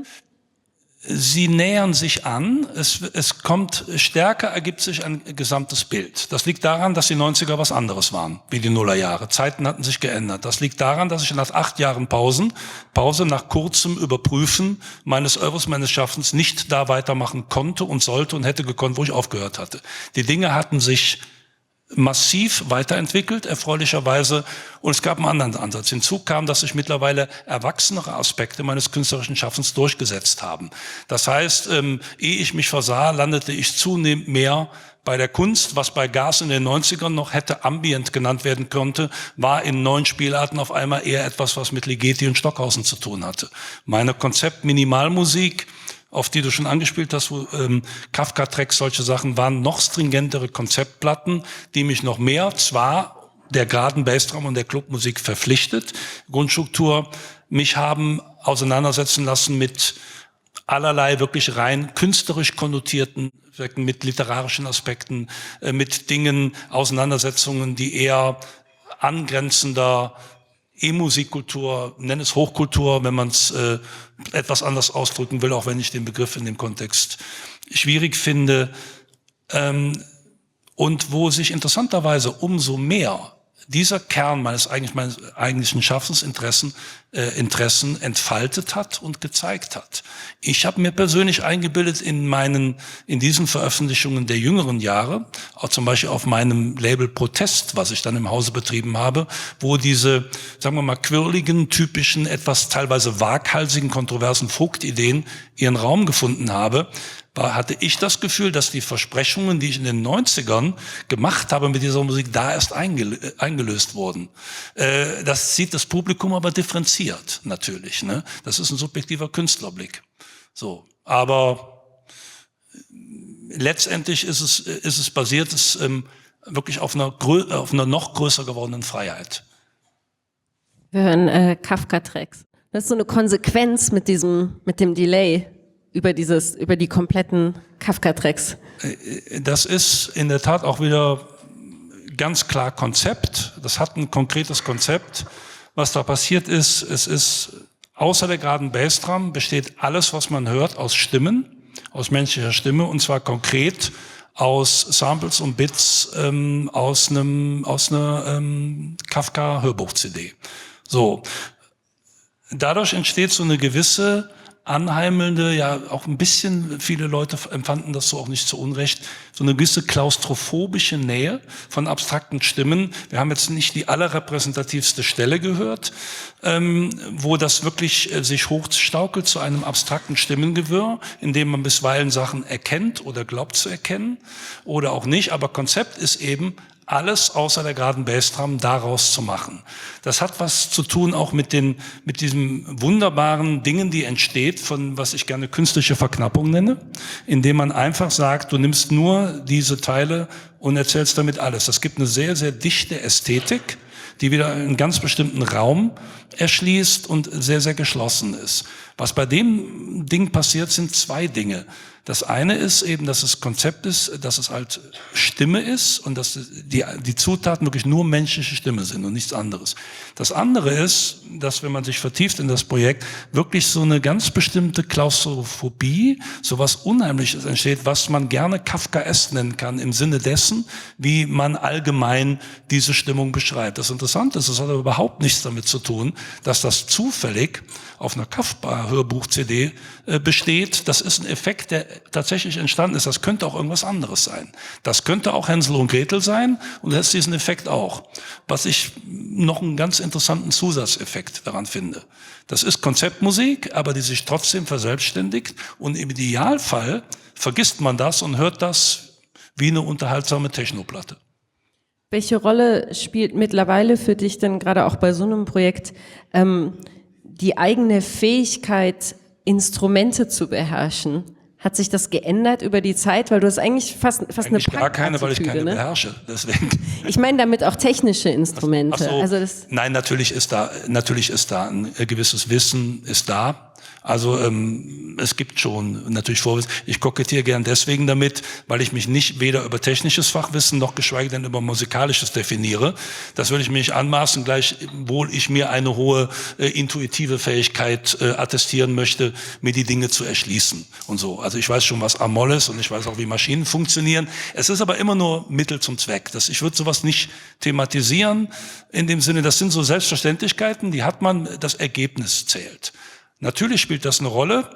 Sie nähern sich an, es kommt stärker, ergibt sich ein gesamtes Bild. Das liegt daran, dass die 90er was anderes waren, wie die Nullerjahre. Zeiten hatten sich geändert. Das liegt daran, dass ich nach 8 Jahren Pause nach kurzem Überprüfen meines Oeuvres, meines Schaffens nicht da weitermachen konnte und sollte und hätte gekonnt, wo ich aufgehört hatte. Die Dinge hatten sich massiv weiterentwickelt, erfreulicherweise, und es gab einen anderen Ansatz. Hinzu kam, dass sich mittlerweile erwachsenere Aspekte meines künstlerischen Schaffens durchgesetzt haben. Das heißt, ehe ich mich versah, landete ich zunehmend mehr bei der Kunst, was bei Gas in den 90ern noch hätte Ambient genannt werden konnte, war in neuen Spielarten auf einmal eher etwas, was mit Ligeti und Stockhausen zu tun hatte. Meine Konzept Minimalmusik, auf die du schon angespielt hast, wo Kafka-Tracks, solche Sachen, waren noch stringentere Konzeptplatten, die mich noch mehr, zwar der geraden Bassdrum und der Clubmusik verpflichtet, Grundstruktur, mich haben auseinandersetzen lassen mit allerlei wirklich rein künstlerisch konnotierten Aspekten, mit literarischen Aspekten, mit Dingen, Auseinandersetzungen, die eher angrenzender E-Musikkultur, nenn es Hochkultur, wenn man es etwas anders ausdrücken will, auch wenn ich den Begriff in dem Kontext schwierig finde. Und wo sich interessanterweise umso mehr dieser Kern meines eigentlichen Schaffensinteressen entfaltet hat und gezeigt hat. Ich habe mir persönlich eingebildet in diesen Veröffentlichungen der jüngeren Jahre, auch zum Beispiel auf meinem Label Protest, was ich dann im Hause betrieben habe, wo diese, sagen wir mal, quirligen, typischen, etwas teilweise waghalsigen, kontroversen Vogtideen ihren Raum gefunden habe, hatte ich das Gefühl, dass die Versprechungen, die ich in den 90ern gemacht habe mit dieser Musik, da erst eingelöst wurden. Das sieht das Publikum aber differenziert, natürlich. Ne? Das ist ein subjektiver Künstlerblick. So, aber letztendlich ist es basiert wirklich auf einer noch größer gewordenen Freiheit. Wir hören Kafka-Tracks. Das ist so eine Konsequenz mit dem Delay über die kompletten Kafka-Tracks. Das ist in der Tat auch wieder ganz klar Konzept. Das hat ein konkretes Konzept. Was da passiert ist, es ist außer der geraden Bassdrum besteht alles, was man hört, aus Stimmen, aus menschlicher Stimme, und zwar konkret aus Samples und Bits aus einer Kafka-Hörbuch-CD. So. Dadurch entsteht so eine gewisse anheimelnde, ja auch ein bisschen, viele Leute empfanden das so auch nicht zu Unrecht, so eine gewisse klaustrophobische Nähe von abstrakten Stimmen. Wir haben jetzt nicht die allerrepräsentativste Stelle gehört, wo das wirklich sich hochstaukelt zu einem abstrakten Stimmengewirr, in dem man bisweilen Sachen erkennt oder glaubt zu erkennen oder auch nicht. Aber Konzept ist eben, alles außer der geraden Bassdrum daraus zu machen. Das hat was zu tun auch mit diesen wunderbaren Dingen, die entsteht von, was ich gerne künstliche Verknappung nenne, indem man einfach sagt, du nimmst nur diese Teile und erzählst damit alles. Das gibt eine sehr, sehr dichte Ästhetik, die wieder einen ganz bestimmten Raum erschließt und sehr, sehr geschlossen ist. Was bei dem Ding passiert, sind zwei Dinge. Das eine ist eben, dass es Konzept ist, dass es halt Stimme ist und dass die Zutaten wirklich nur menschliche Stimme sind und nichts anderes. Das andere ist, dass wenn man sich vertieft in das Projekt, wirklich so eine ganz bestimmte Klaustrophobie, so was Unheimliches entsteht, was man gerne Kafkaesk nennen kann, im Sinne dessen, wie man allgemein diese Stimmung beschreibt. Das Interessante ist, es hat aber überhaupt nichts damit zu tun, dass das zufällig auf einer Kafka-Hörbuch-CD besteht. Das ist ein Effekt, der tatsächlich entstanden ist. Das könnte auch irgendwas anderes sein. Das könnte auch Hänsel und Gretel sein und das ist diesen Effekt auch. Was ich noch einen ganz interessanten Zusatzeffekt daran finde. Das ist Konzeptmusik, aber die sich trotzdem verselbstständigt und im Idealfall vergisst man das und hört das wie eine unterhaltsame Technoplatte. Welche Rolle spielt mittlerweile für dich denn gerade auch bei so einem Projekt die eigene Fähigkeit, Instrumente zu beherrschen? Hat sich das geändert über die Zeit? Weil du hast eigentlich fast eigentlich eine Punk-Attitüde, gar keine, weil ich keine ne? beherrsche. Deswegen. Ich meine damit auch technische Instrumente. Ach so. Also das Nein, natürlich ist da ein gewisses Wissen ist da. Also es gibt schon natürlich Vorwissen. Ich kokettiere gern deswegen damit, weil ich mich nicht weder über technisches Fachwissen noch geschweige denn über musikalisches definiere. Das würde ich mir nicht anmaßen, gleichwohl ich mir eine hohe intuitive Fähigkeit attestieren möchte, mir die Dinge zu erschließen und so. Also ich weiß schon, was A-Moll ist und ich weiß auch, wie Maschinen funktionieren. Es ist aber immer nur Mittel zum Zweck. Ich würde sowas nicht thematisieren in dem Sinne, das sind so Selbstverständlichkeiten, die hat man, das Ergebnis zählt. Natürlich spielt das eine Rolle,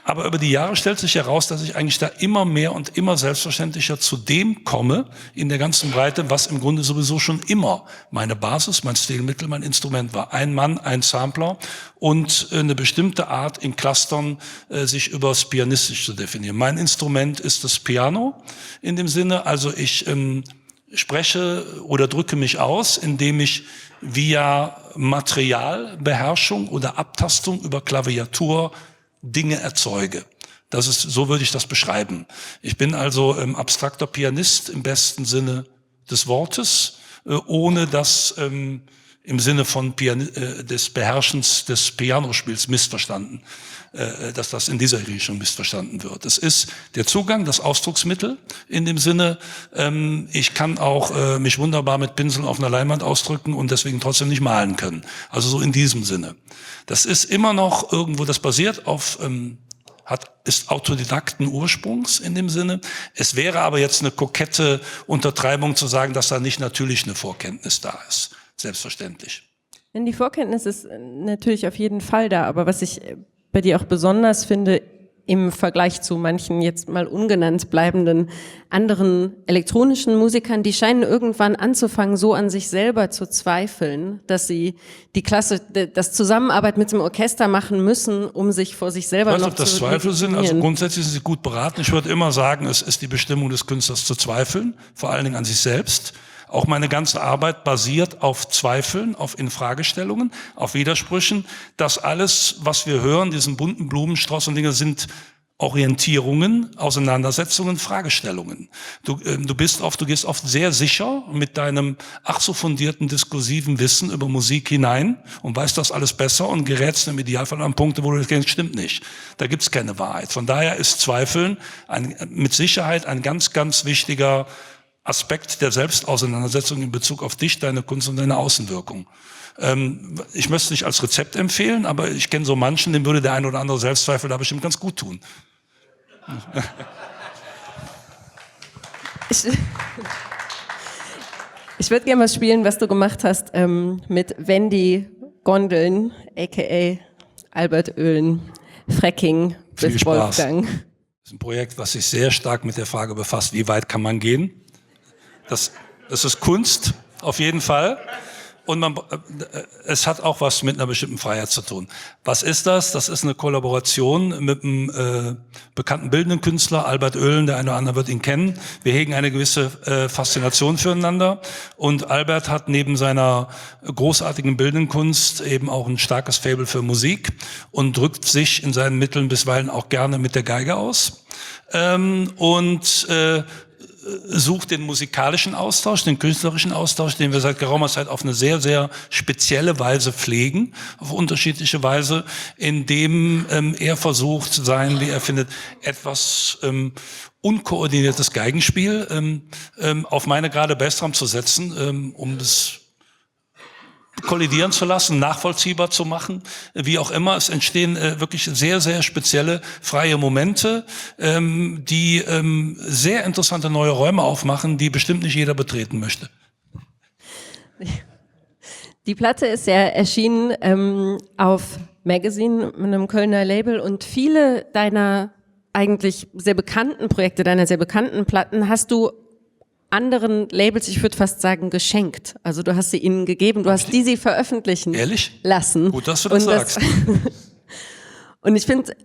aber über die Jahre stellt sich heraus, dass ich eigentlich da immer mehr und immer selbstverständlicher zu dem komme, in der ganzen Breite, was im Grunde sowieso schon immer meine Basis, mein Stilmittel, mein Instrument war. Ein Mann, ein Sampler und eine bestimmte Art in Clustern sich übers Pianistisch zu definieren. Mein Instrument ist das Piano in dem Sinne, also ich spreche oder drücke mich aus, indem ich via Materialbeherrschung oder Abtastung über Klaviatur Dinge erzeuge. So würde ich das beschreiben. Ich bin also abstrakter Pianist im besten Sinne des Wortes, ohne das im Sinne von des Beherrschens des Pianospiels missverstanden, dass das in dieser Richtung missverstanden wird. Es ist der Zugang, das Ausdrucksmittel in dem Sinne, ich kann auch mich wunderbar mit Pinseln auf einer Leinwand ausdrücken und deswegen trotzdem nicht malen können. Also so in diesem Sinne. Das ist immer noch irgendwo, das basiert auf, ist autodidakten Ursprungs in dem Sinne. Es wäre aber jetzt eine kokette Untertreibung zu sagen, dass da nicht natürlich eine Vorkenntnis da ist. Selbstverständlich. Denn die Vorkenntnis ist natürlich auf jeden Fall da, aber was ich bei dir auch besonders finde, im Vergleich zu manchen jetzt mal ungenannt bleibenden anderen elektronischen Musikern, die scheinen irgendwann anzufangen, so an sich selber zu zweifeln, dass sie das Zusammenarbeit mit dem Orchester machen müssen, um sich vor sich selber noch zu legitimieren. Ich weiß nicht, ob das Zweifel sind, also grundsätzlich sind sie gut beraten. Ich würde immer sagen, es ist die Bestimmung des Künstlers zu zweifeln, vor allen Dingen an sich selbst. Auch meine ganze Arbeit basiert auf Zweifeln, auf Infragestellungen, auf Widersprüchen. Das alles, was wir hören, diesen bunten Blumenstrauß und Dinge, sind Orientierungen, Auseinandersetzungen, Fragestellungen. Du gehst oft sehr sicher mit deinem ach so fundierten diskursiven Wissen über Musik hinein und weißt das alles besser und gerätst im Idealfall an Punkte, wo du denkst, stimmt nicht. Da gibt's keine Wahrheit. Von daher ist Zweifeln mit Sicherheit ein ganz, ganz wichtiger Aspekt der Selbstauseinandersetzung in Bezug auf dich, deine Kunst und deine Außenwirkung. Ich möchte es nicht als Rezept empfehlen, aber ich kenne so manchen, dem würde der ein oder andere Selbstzweifel da bestimmt ganz gut tun. Ich würde gerne was spielen, was du gemacht hast mit Wendy Gondeln, a.k.a. Albert Oehlen, Fracking bis Wolfgang. Das ist ein Projekt, was sich sehr stark mit der Frage befasst, wie weit kann man gehen. Das ist Kunst, auf jeden Fall. Und es hat auch was mit einer bestimmten Freiheit zu tun. Was ist das? Das ist eine Kollaboration mit einem bekannten bildenden Künstler, Albert Oehlen, der eine oder andere wird ihn kennen. Wir hegen eine gewisse Faszination füreinander. Und Albert hat neben seiner großartigen bildenden Kunst eben auch ein starkes Faible für Musik und drückt sich in seinen Mitteln bisweilen auch gerne mit der Geige aus. sucht den musikalischen Austausch, den künstlerischen Austausch, den wir seit geraumer Zeit auf eine sehr, sehr spezielle Weise pflegen, auf unterschiedliche Weise, indem er versucht, sein, wie er findet, etwas unkoordiniertes Geigenspiel auf meine gerade Bassdrum zu setzen, um es kollidieren zu lassen, nachvollziehbar zu machen, wie auch immer. Es entstehen wirklich sehr, sehr spezielle freie Momente, die sehr interessante neue Räume aufmachen, die bestimmt nicht jeder betreten möchte. Die Platte ist ja erschienen auf Magazine mit einem Kölner Label und viele deiner eigentlich sehr bekannten Projekte, deiner sehr bekannten Platten hast du anderen Labels, ich würde fast sagen, geschenkt. Also du hast sie ihnen gegeben, du hast sie veröffentlichen Ehrlich? lassen. Gut, dass du das sagst. Und ich finde,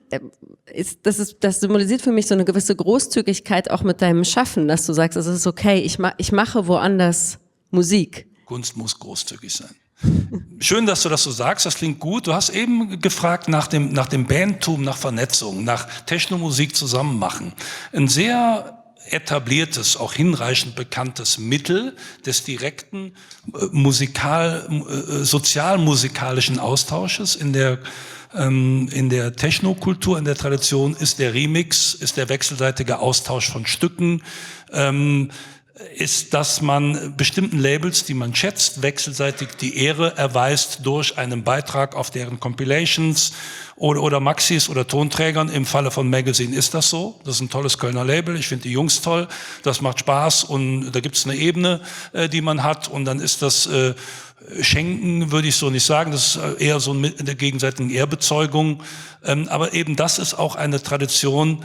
das symbolisiert für mich so eine gewisse Großzügigkeit auch mit deinem Schaffen, dass du sagst, es ist okay, ich mache woanders Musik. Kunst muss großzügig sein. Schön, dass du das so sagst, das klingt gut. Du hast eben gefragt nach dem Bandtum, nach Vernetzung, nach Technomusik zusammen machen. Ein sehr etabliertes, auch hinreichend bekanntes Mittel des direkten sozialmusikalischen Austausches in der Technokultur, in der Tradition ist der Remix, ist der wechselseitige Austausch von Stücken, ist, dass man bestimmten Labels, die man schätzt, wechselseitig die Ehre erweist durch einen Beitrag auf deren Compilations oder Maxis oder Tonträgern. Im Falle von Magazine ist das so. Das ist ein tolles Kölner Label. Ich finde die Jungs toll. Das macht Spaß und da gibt es eine Ebene, die man hat. Und dann ist das Schenken, würde ich so nicht sagen. Das ist eher so eine gegenseitige Ehrbezeugung. Aber eben das ist auch eine Tradition,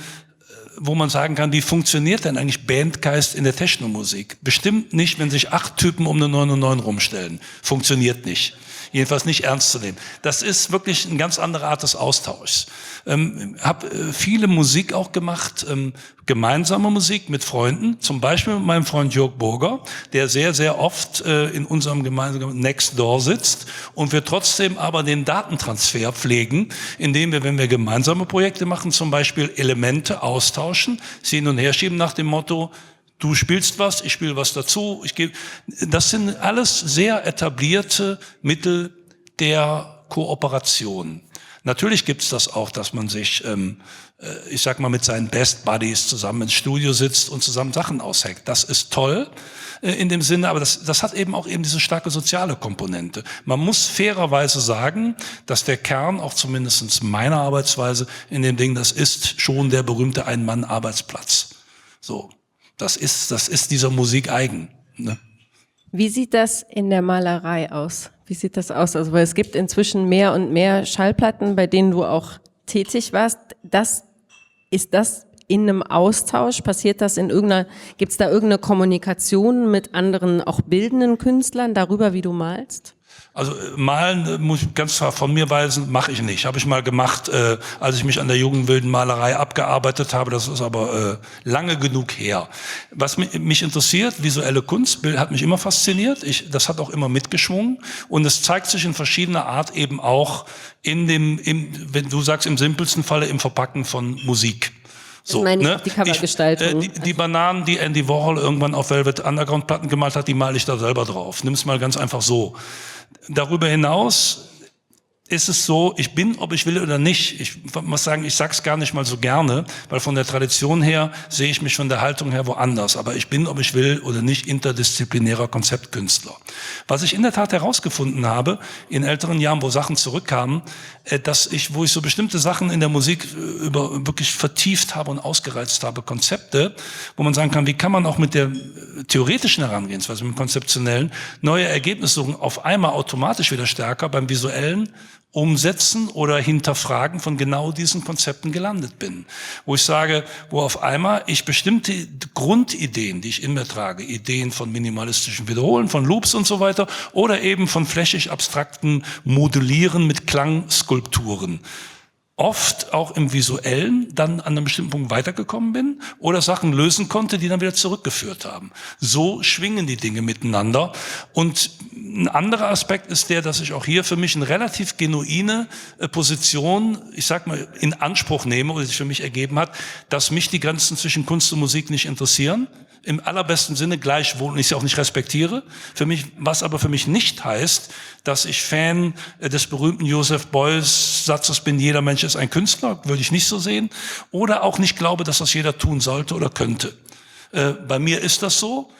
wo man sagen kann, wie funktioniert denn eigentlich Bandgeist in der Technomusik? Bestimmt nicht, wenn sich 8 Typen um eine 909 rumstellen. Funktioniert nicht. Jedenfalls nicht ernst zu nehmen. Das ist wirklich eine ganz andere Art des Austauschs. Habe viele Musik auch gemacht, gemeinsame Musik mit Freunden, zum Beispiel mit meinem Freund Jörg Burger, der sehr, sehr oft in unserem gemeinsamen Nextdoor sitzt und wir trotzdem aber den Datentransfer pflegen, indem wir, wenn wir gemeinsame Projekte machen, zum Beispiel Elemente austauschen, sie hin und her schieben nach dem Motto, du spielst was, ich spiele was dazu. Das sind alles sehr etablierte Mittel der Kooperation. Natürlich gibt's das auch, dass man sich, ich sag mal, mit seinen Best Buddies zusammen ins Studio sitzt und zusammen Sachen ausheckt. Das ist toll in dem Sinne, aber das hat eben auch diese starke soziale Komponente. Man muss fairerweise sagen, dass der Kern, auch zumindest meiner Arbeitsweise in dem Ding, das ist schon der berühmte Ein-Mann-Arbeitsplatz. So. Das ist dieser Musik eigen. Ne? Wie sieht das in der Malerei aus? Wie sieht das aus? Also, weil es gibt inzwischen mehr und mehr Schallplatten, bei denen du auch tätig warst. Ist das in einem Austausch? Passiert das gibt's da irgendeine Kommunikation mit anderen, auch bildenden Künstlern darüber, wie du malst? Also malen, muss ich ganz klar von mir weisen, mache ich nicht. Habe ich mal gemacht, als ich mich an der jugendwilden Malerei abgearbeitet habe. Das ist aber lange genug her. Was mich interessiert, visuelle Kunst, Bild hat mich immer fasziniert. Das hat auch immer mitgeschwungen. Und es zeigt sich in verschiedener Art eben auch wenn du sagst, im simpelsten Falle im Verpacken von Musik. So, meine ich, die Covergestaltung. Die Bananen, die Andy Warhol irgendwann auf Velvet Underground Platten gemalt hat, die male ich da selber drauf. Nimm's mal ganz einfach so. Darüber hinaus ist es so, ich bin, ob ich will oder nicht. Ich muss sagen, ich sag's gar nicht mal so gerne, weil von der Tradition her sehe ich mich von der Haltung her woanders. Aber ich bin, ob ich will oder nicht, interdisziplinärer Konzeptkünstler. Was ich in der Tat herausgefunden habe, in älteren Jahren, wo Sachen zurückkamen, wo ich so bestimmte Sachen in der Musik wirklich vertieft habe und ausgereizt habe, Konzepte, wo man sagen kann, wie kann man auch mit der theoretischen Herangehensweise, mit dem konzeptionellen, neue Ergebnisse suchen, auf einmal automatisch wieder stärker beim visuellen Umsetzen oder Hinterfragen von genau diesen Konzepten gelandet bin. Wo ich sage, wo auf einmal ich bestimmte Grundideen, die ich in mir trage, Ideen von minimalistischen Wiederholen, von Loops und so weiter, oder eben von flächig abstrakten Modulieren mit Klangskulpturen, oft auch im Visuellen dann an einem bestimmten Punkt weitergekommen bin oder Sachen lösen konnte, die dann wieder zurückgeführt haben. So schwingen die Dinge miteinander und Ein anderer Aspekt ist der, dass ich auch hier für mich eine relativ genuine Position, ich sag mal, in Anspruch nehme oder sich für mich ergeben hat, dass mich die Grenzen zwischen Kunst und Musik nicht interessieren. Im allerbesten Sinne gleichwohl, und ich sie auch nicht respektiere. Für mich, was aber für mich nicht heißt, dass ich Fan des berühmten Joseph Beuys Satzes bin, jeder Mensch ist ein Künstler, würde ich nicht so sehen. Oder auch nicht glaube, dass das jeder tun sollte oder könnte. Bei mir ist das so.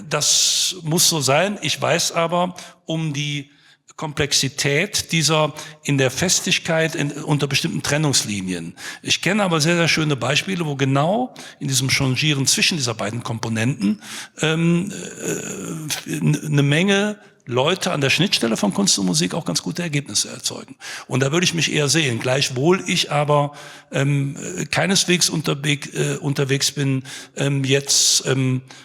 Das muss so sein. Ich weiß aber um die Komplexität dieser in der Festigkeit unter bestimmten Trennungslinien. Ich kenne aber sehr, sehr schöne Beispiele, wo genau in diesem Changieren zwischen dieser beiden Komponenten eine Menge Leute an der Schnittstelle von Kunst und Musik auch ganz gute Ergebnisse erzeugen. Und da würde ich mich eher sehen, gleichwohl ich aber keineswegs unterwegs bin, jetzt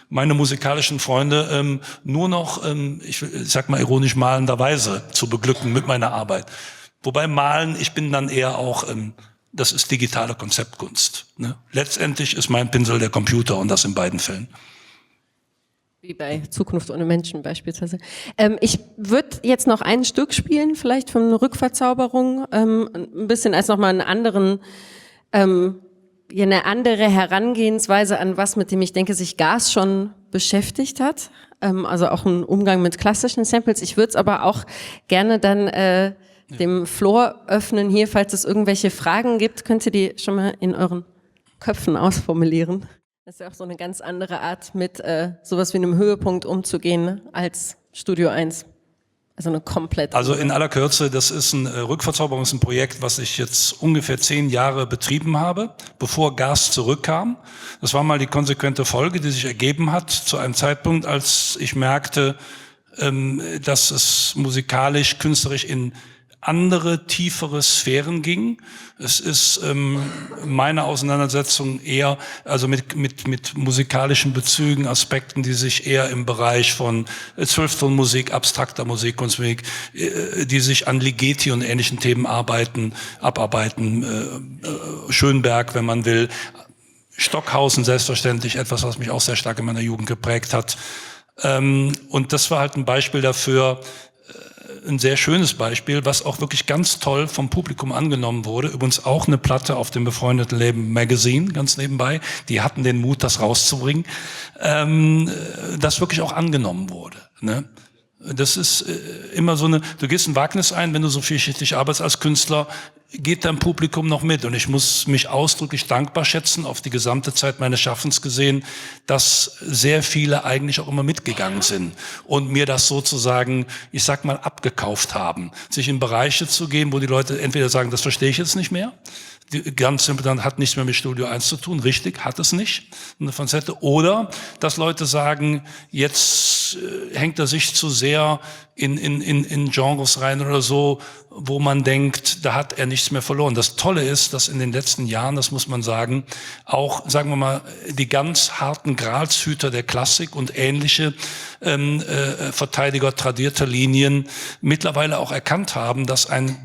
meine musikalischen Freunde nur noch, ich sag mal ironisch, malenderweise zu beglücken mit meiner Arbeit. Wobei malen, ich bin dann eher auch, das ist digitale Konzeptkunst. Ne? Letztendlich ist mein Pinsel der Computer und das in beiden Fällen. Wie bei Zukunft ohne Menschen beispielsweise. Ich würde jetzt noch ein Stück spielen, vielleicht von Rückverzauberung, ein bisschen als nochmal eine andere Herangehensweise an was, mit dem ich denke, sich Gas schon beschäftigt hat. Also auch ein Umgang mit klassischen Samples. Ich würde es aber auch gerne dann dem Floor öffnen hier, falls es irgendwelche Fragen gibt, könnt ihr die schon mal in euren Köpfen ausformulieren. Das ist ja auch so eine ganz andere Art, mit sowas wie einem Höhepunkt umzugehen, ne, als Studio 1. Also eine komplett. Also in aller Kürze, das ist ein Rückverzauberung, ist ein Projekt, was ich jetzt ungefähr 10 Jahre betrieben habe, bevor Gas zurückkam. Das war mal die konsequente Folge, die sich ergeben hat zu einem Zeitpunkt, als ich merkte, dass es musikalisch, künstlerisch in andere, tiefere Sphären ging. Es ist meine Auseinandersetzung eher, also mit musikalischen Bezügen, Aspekten, die sich eher im Bereich von Zwölftonmusik, abstrakter Musik, Kunstmusik, die sich an Ligeti und ähnlichen Themen abarbeiten, Schönberg, wenn man will, Stockhausen selbstverständlich, etwas, was mich auch sehr stark in meiner Jugend geprägt hat. Und das war halt ein Beispiel dafür, ein sehr schönes Beispiel, was auch wirklich ganz toll vom Publikum angenommen wurde. Übrigens auch eine Platte auf dem befreundeten Label Magazine, ganz nebenbei. Die hatten den Mut, das rauszubringen. Das wirklich auch angenommen wurde. Ne? Das ist immer so eine, du gehst ein Wagnis ein, wenn du so vielschichtig arbeitest als Künstler, geht dein Publikum noch mit. Und ich muss mich ausdrücklich dankbar schätzen, auf die gesamte Zeit meines Schaffens gesehen, dass sehr viele eigentlich auch immer mitgegangen sind und mir das sozusagen, ich sag mal, abgekauft haben. Sich in Bereiche zu gehen, wo die Leute entweder sagen, das verstehe ich jetzt nicht mehr, ganz simpel, dann hat nichts mehr mit Studio 1 zu tun, richtig, hat es nicht, eine Facette. Oder, dass Leute sagen, jetzt hängt er sich zu sehr in Genres rein oder so, wo man denkt, da hat er nichts mehr verloren. Das Tolle ist, dass in den letzten Jahren, das muss man sagen, auch, sagen wir mal, die ganz harten Gralshüter der Klassik und ähnliche Verteidiger tradierter Linien mittlerweile auch erkannt haben, dass ein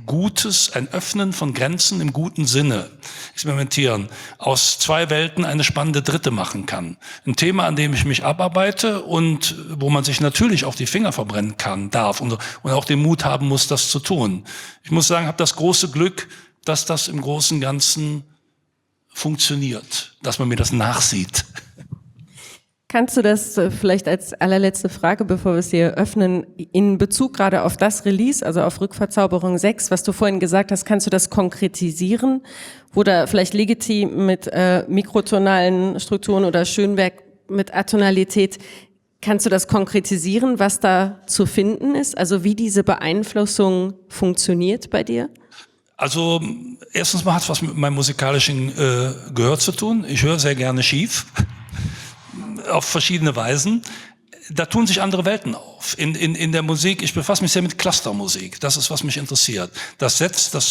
Öffnen von Grenzen im guten Sinne, experimentieren, aus 2 Welten eine spannende dritte machen kann. Ein Thema, an dem ich mich abarbeite und wo man sich natürlich auch die Finger verbrennen darf und auch den Mut haben muss, das zu tun. Ich muss sagen, ich habe das große Glück, dass das im Großen und Ganzen funktioniert, dass man mir das nachsieht. Kannst du das vielleicht als allerletzte Frage, bevor wir es hier öffnen, in Bezug gerade auf das Release, also auf Rückverzauberung 6, was du vorhin gesagt hast, kannst du das konkretisieren? Wo da vielleicht Ligeti mit mikrotonalen Strukturen oder Schönberg mit Atonalität, kannst du das konkretisieren, was da zu finden ist? Also wie diese Beeinflussung funktioniert bei dir? Also erstens mal hat es was mit meinem musikalischen Gehör zu tun. Ich höre sehr gerne schief. Auf verschiedene Weisen. Da tun sich andere Welten auf. In der Musik, ich befasse mich sehr mit Clustermusik. Das ist, was mich interessiert. Das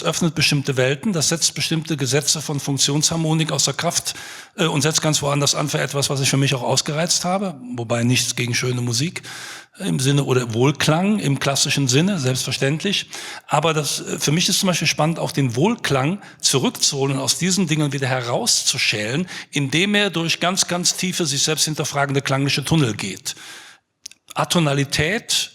öffnet bestimmte Welten, das setzt bestimmte Gesetze von Funktionsharmonik außer Kraft und setzt ganz woanders an für etwas, was ich für mich auch ausgereizt habe. Wobei nichts gegen schöne Musik im Sinne oder Wohlklang im klassischen Sinne, selbstverständlich. Aber für mich ist zum Beispiel spannend, auch den Wohlklang zurückzuholen und aus diesen Dingen wieder herauszuschälen, indem er durch ganz, ganz tiefe, sich selbst hinterfragende klangliche Tunnel geht. Atonalität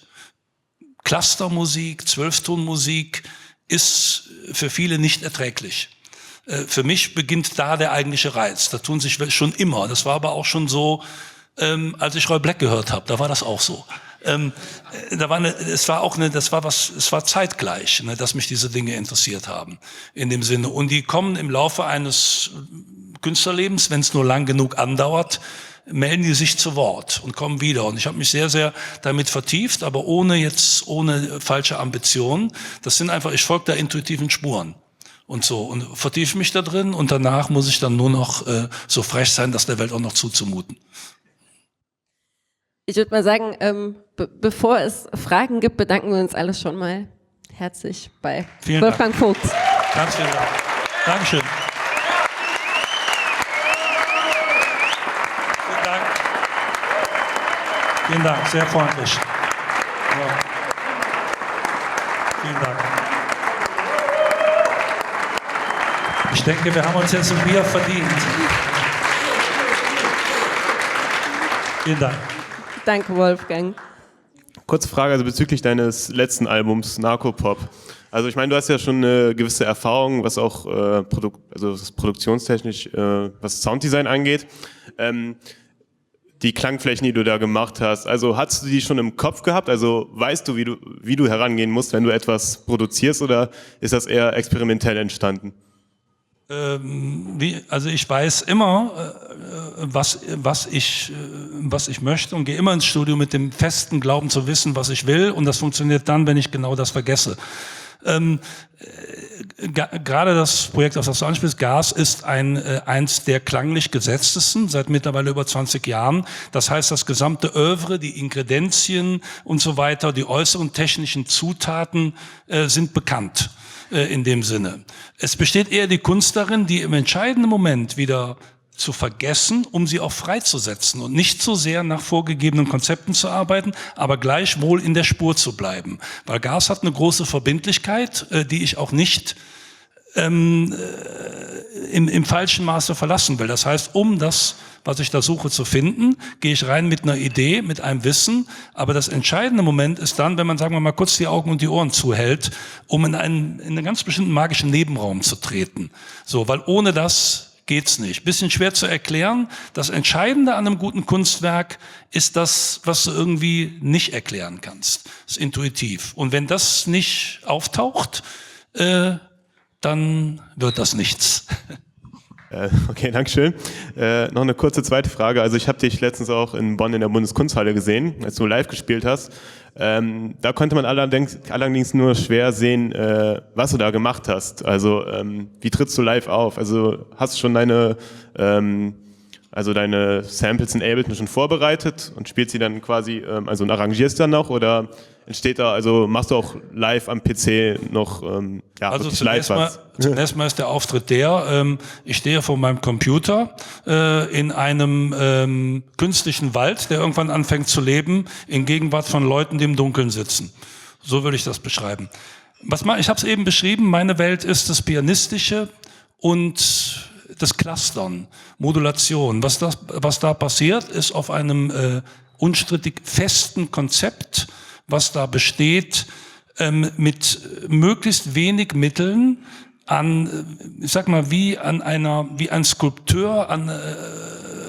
Clustermusik, Zwölftonmusik ist für viele nicht erträglich. Für mich beginnt da der eigentliche Reiz. Da tun sich schon immer. Das war aber auch schon so, als ich Roy Black gehört habe. Da war das auch so. Es war zeitgleich, ne, dass mich diese Dinge interessiert haben. In dem Sinne. Und die kommen im Laufe eines Künstlerlebens, wenn es nur lang genug andauert, melden die sich zu Wort und kommen wieder. Und ich habe mich sehr, sehr damit vertieft, aber ohne falsche Ambitionen. Das sind einfach, ich folge da intuitiven Spuren und so und vertiefe mich da drin und danach muss ich dann nur noch so frech sein, das der Welt auch noch zuzumuten. Ich würde mal sagen, bevor es Fragen gibt, bedanken wir uns alle schon mal herzlich bei Wolfgang Vogt. Ganz vielen Dank. Dankeschön. Vielen Dank, sehr freundlich. Ja. Vielen Dank. Ich denke, wir haben uns jetzt ein Bier verdient. Vielen Dank. Danke, Wolfgang. Kurze Frage, also bezüglich deines letzten Albums Narcopop. Also ich meine, du hast ja schon eine gewisse Erfahrung, was auch produktionstechnisch, was Sounddesign angeht. Die Klangflächen, die du da gemacht hast, also hast du die schon im Kopf gehabt? Also weißt du, wie du herangehen musst, wenn du etwas produzierst, oder ist das eher experimentell entstanden? Also ich weiß immer, was ich möchte und gehe immer ins Studio mit dem festen Glauben zu wissen, was ich will, und das funktioniert dann, wenn ich genau das vergesse. Gerade das Projekt, auf das du anspielst, Gas, ist eins der klanglich gesetztesten seit mittlerweile über 20 Jahren. Das heißt, das gesamte Œuvre, die Ingredienzien und so weiter, die äußeren technischen Zutaten sind bekannt in dem Sinne. Es besteht eher die Kunst darin, die im entscheidenden Moment wieder zu vergessen, um sie auch freizusetzen und nicht so sehr nach vorgegebenen Konzepten zu arbeiten, aber gleichwohl in der Spur zu bleiben. Weil Gas hat eine große Verbindlichkeit, die ich auch nicht im falschen Maße verlassen will. Das heißt, um das, was ich da suche, zu finden, gehe ich rein mit einer Idee, mit einem Wissen. Aber das entscheidende Moment ist dann, wenn man, sagen wir mal, kurz die Augen und die Ohren zuhält, um in einen ganz bestimmten magischen Nebenraum zu treten. So, weil ohne das geht's nicht. Bisschen schwer zu erklären. Das Entscheidende an einem guten Kunstwerk ist das, was du irgendwie nicht erklären kannst. Das ist intuitiv. Und wenn das nicht auftaucht, dann wird das nichts. Okay, dankeschön. Noch eine kurze zweite Frage. Also ich habe dich letztens auch in Bonn in der Bundeskunsthalle gesehen, als du live gespielt hast. Da konnte man allerdings nur schwer sehen, was du da gemacht hast. Also wie trittst du live auf? Also hast du schon deine Samples in Ableton schon vorbereitet und spielst sie dann quasi, und arrangierst dann noch, oder entsteht da, also machst du auch live am PC noch, also zunächst mal ist der Auftritt ich stehe vor meinem Computer in einem künstlichen Wald, der irgendwann anfängt zu leben, in Gegenwart von Leuten, die im Dunkeln sitzen. So würde ich das beschreiben. Ich habe es eben beschrieben, meine Welt ist das Pianistische und das Clustern, Modulation. Was da passiert, ist auf einem unstrittig festen Konzept, was da besteht, mit möglichst wenig Mitteln ich sag mal, wie ein Skulpteur,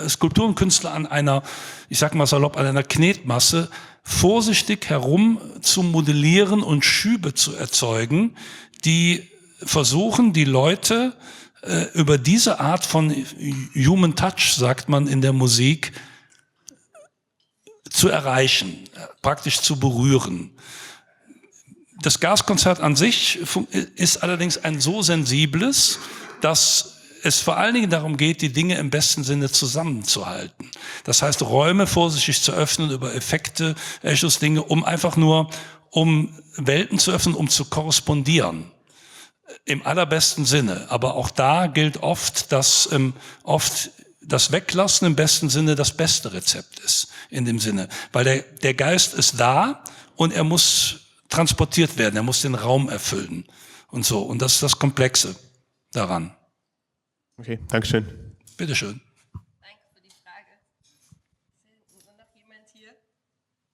Skulpturenkünstler an einer, ich sag mal salopp, an einer Knetmasse, vorsichtig herum zu modellieren und Schübe zu erzeugen, die versuchen, die Leute über diese Art von Human Touch, sagt man in der Musik, zu erreichen, praktisch zu berühren. Das Gaskonzert an sich ist allerdings ein so sensibles, dass es vor allen Dingen darum geht, die Dinge im besten Sinne zusammenzuhalten. Das heißt, Räume vorsichtig zu öffnen über Effekte, Dinge, um Welten zu öffnen, um zu korrespondieren. Im allerbesten Sinne. Aber auch da gilt oft, dass das Weglassen im besten Sinne das beste Rezept ist, in dem Sinne. Weil der Geist ist da und er muss transportiert werden, er muss den Raum erfüllen und so. Und das ist das Komplexe daran. Okay, Dankeschön. Bitteschön. Danke für die Frage. Ist noch jemand hier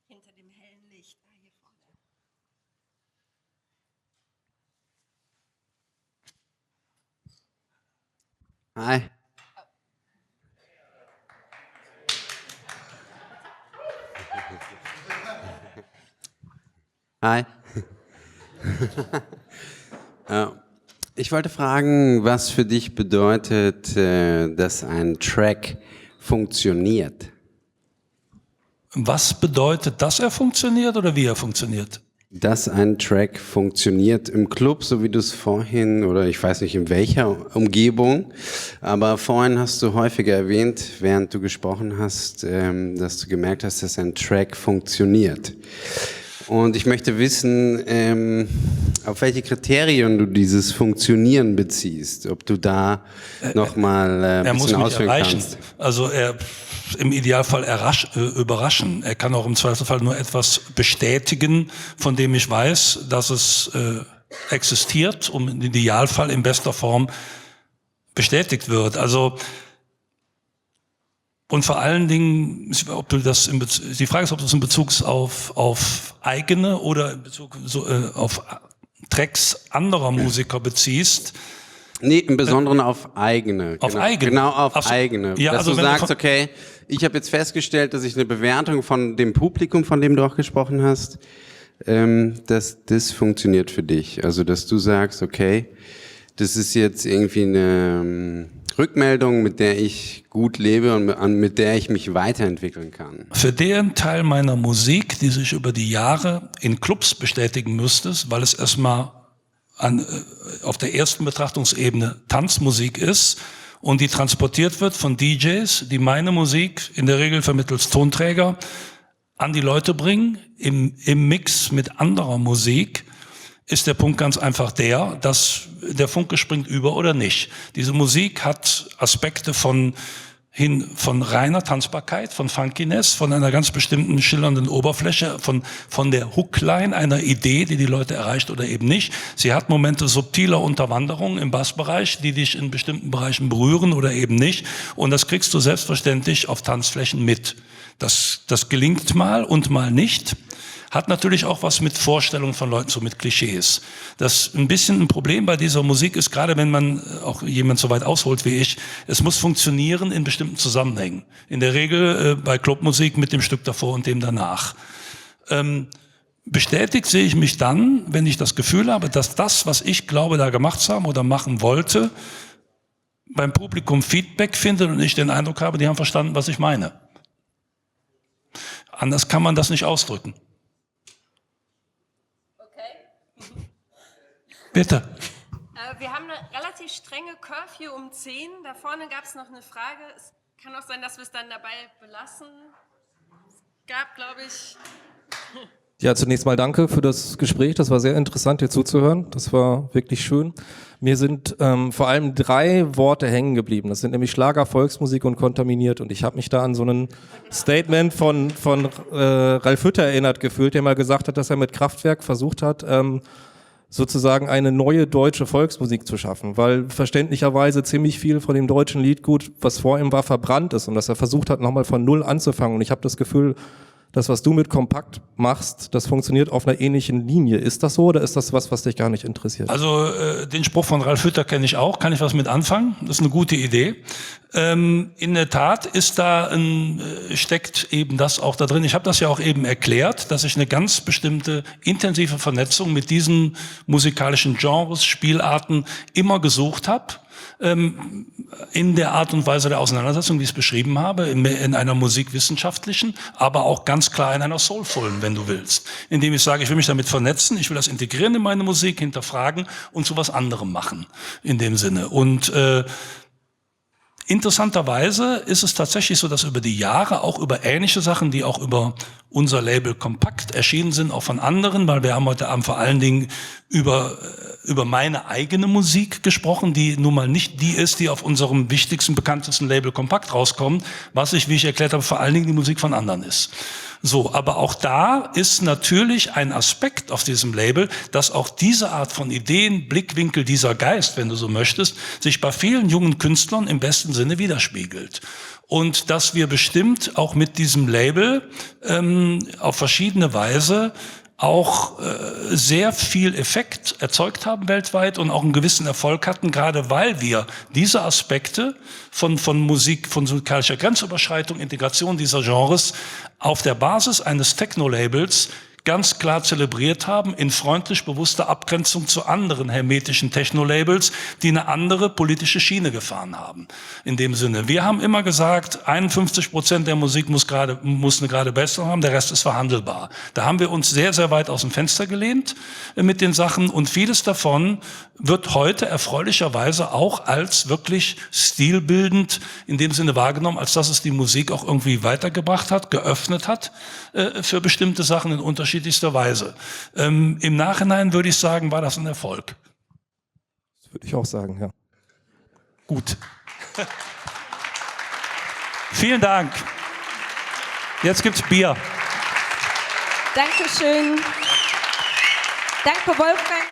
hinter dem hellen Licht? Hier vorne. Hi. Hi. Ich wollte fragen, was für dich bedeutet, dass ein Track funktioniert? Was bedeutet, dass er funktioniert oder wie er funktioniert? Dass ein Track funktioniert im Club, so wie du es vorhin, oder ich weiß nicht in welcher Umgebung, aber vorhin hast du häufiger erwähnt, während du gesprochen hast, dass du gemerkt hast, dass ein Track funktioniert. Und ich möchte wissen, auf welche Kriterien du dieses Funktionieren beziehst, ob du da nochmal ein bisschen ausführen kannst. Also er im Idealfall überraschen. Er kann auch im Zweifelsfall nur etwas bestätigen, von dem ich weiß, dass es existiert und im Idealfall in bester Form bestätigt wird. Also und vor allen Dingen, ob du das die Frage ist, ob du es in Bezug auf eigene oder in Bezug auf Tracks anderer Musiker beziehst. Nee, im Besonderen auf eigene. Auf eigene. Genau, auf eigene. Ja, dass also du sagst, okay, ich habe jetzt festgestellt, dass ich eine Bewertung von dem Publikum, von dem du auch gesprochen hast, dass das funktioniert für dich. Also, dass du sagst, okay, das ist jetzt irgendwie eine Rückmeldung, mit der ich gut lebe und mit der ich mich weiterentwickeln kann. Für den Teil meiner Musik, die sich über die Jahre in Clubs bestätigen müsste, weil es erstmal auf der ersten Betrachtungsebene Tanzmusik ist und die transportiert wird von DJs, die meine Musik in der Regel vermittels Tonträger an die Leute bringen, im Mix mit anderer Musik, ist der Punkt ganz einfach dass der Funke springt über oder nicht. Diese Musik hat Aspekte von reiner Tanzbarkeit, von Funkiness, von einer ganz bestimmten schillernden Oberfläche, von der Hookline einer Idee, die Leute erreicht oder eben nicht. Sie hat Momente subtiler Unterwanderung im Bassbereich, die dich in bestimmten Bereichen berühren oder eben nicht. Und das kriegst du selbstverständlich auf Tanzflächen mit. Das gelingt mal und mal nicht. Hat natürlich auch was mit Vorstellungen von Leuten, so mit Klischees. Das ein bisschen ein Problem bei dieser Musik ist, gerade wenn man auch jemand so weit ausholt wie ich, es muss funktionieren in bestimmten Zusammenhängen. In der Regel bei Clubmusik mit dem Stück davor und dem danach. Bestätigt sehe ich mich dann, wenn ich das Gefühl habe, dass das, was ich glaube, da gemacht zu haben oder machen wollte, beim Publikum Feedback findet und ich den Eindruck habe, die haben verstanden, was ich meine. Anders kann man das nicht ausdrücken. Bitte. Wir haben eine relativ strenge Curfew um 10. Da vorne gab es noch eine Frage. Es kann auch sein, dass wir es dann dabei belassen. Es gab, glaube ich... Ja, zunächst mal danke für das Gespräch. Das war sehr interessant, dir zuzuhören. Das war wirklich schön. Mir sind vor allem 3 Worte hängen geblieben. Das sind nämlich Schlager, Volksmusik und kontaminiert. Und ich habe mich da an so ein Statement von Ralf Hütter erinnert gefühlt, der mal gesagt hat, dass er mit Kraftwerk versucht hat, sozusagen eine neue deutsche Volksmusik zu schaffen, weil verständlicherweise ziemlich viel von dem deutschen Liedgut, was vor ihm war, verbrannt ist und dass er versucht hat, nochmal von Null anzufangen. Und ich habe das Gefühl, das, was du mit Kompakt machst, das funktioniert auf einer ähnlichen Linie. Ist das so oder ist das was dich gar nicht interessiert? Also den Spruch von Ralf Hütter kenne ich auch, kann ich was mit anfangen? Das ist eine gute Idee. In der Tat steckt eben das auch da drin. Ich habe das ja auch eben erklärt, dass ich eine ganz bestimmte intensive Vernetzung mit diesen musikalischen Genres, Spielarten immer gesucht habe. In der Art und Weise der Auseinandersetzung, wie ich es beschrieben habe, in einer musikwissenschaftlichen, aber auch ganz klar in einer soulvollen, wenn du willst. Indem ich sage, ich will mich damit vernetzen, ich will das integrieren in meine Musik, hinterfragen und zu was anderem machen, in dem Sinne. Und interessanterweise ist es tatsächlich so, dass über die Jahre auch über ähnliche Sachen, die auch über unser Label Kompakt erschienen sind, auch von anderen, weil wir haben heute Abend vor allen Dingen über meine eigene Musik gesprochen, die nun mal nicht die ist, die auf unserem wichtigsten, bekanntesten Label Kompakt rauskommt, was ich, wie ich erklärt habe, vor allen Dingen die Musik von anderen ist. So, aber auch da ist natürlich ein Aspekt auf diesem Label, dass auch diese Art von Ideen, Blickwinkel, dieser Geist, wenn du so möchtest, sich bei vielen jungen Künstlern im besten Sinne widerspiegelt. Und dass wir bestimmt auch mit diesem Label auf verschiedene Weise auch sehr viel Effekt erzeugt haben weltweit und auch einen gewissen Erfolg hatten, gerade weil wir diese Aspekte von Musik, von musikalischer Grenzüberschreitung, Integration dieser Genres auf der Basis eines Techno-Labels ganz klar zelebriert haben, in freundlich bewusster Abgrenzung zu anderen hermetischen Techno-Labels, die eine andere politische Schiene gefahren haben. In dem Sinne, wir haben immer gesagt, 51% der Musik muss eine gerade Besserung haben, der Rest ist verhandelbar. Da haben wir uns sehr, sehr weit aus dem Fenster gelehnt mit den Sachen und vieles davon wird heute erfreulicherweise auch als wirklich stilbildend in dem Sinne wahrgenommen, als dass es die Musik auch irgendwie weitergebracht hat, geöffnet hat für bestimmte Sachen in unterschiedlichster Weise. Im Nachhinein würde ich sagen, war das ein Erfolg. Das würde ich auch sagen, ja. Gut. Vielen Dank. Jetzt gibt's Bier. Dankeschön. Danke, Wolfgang.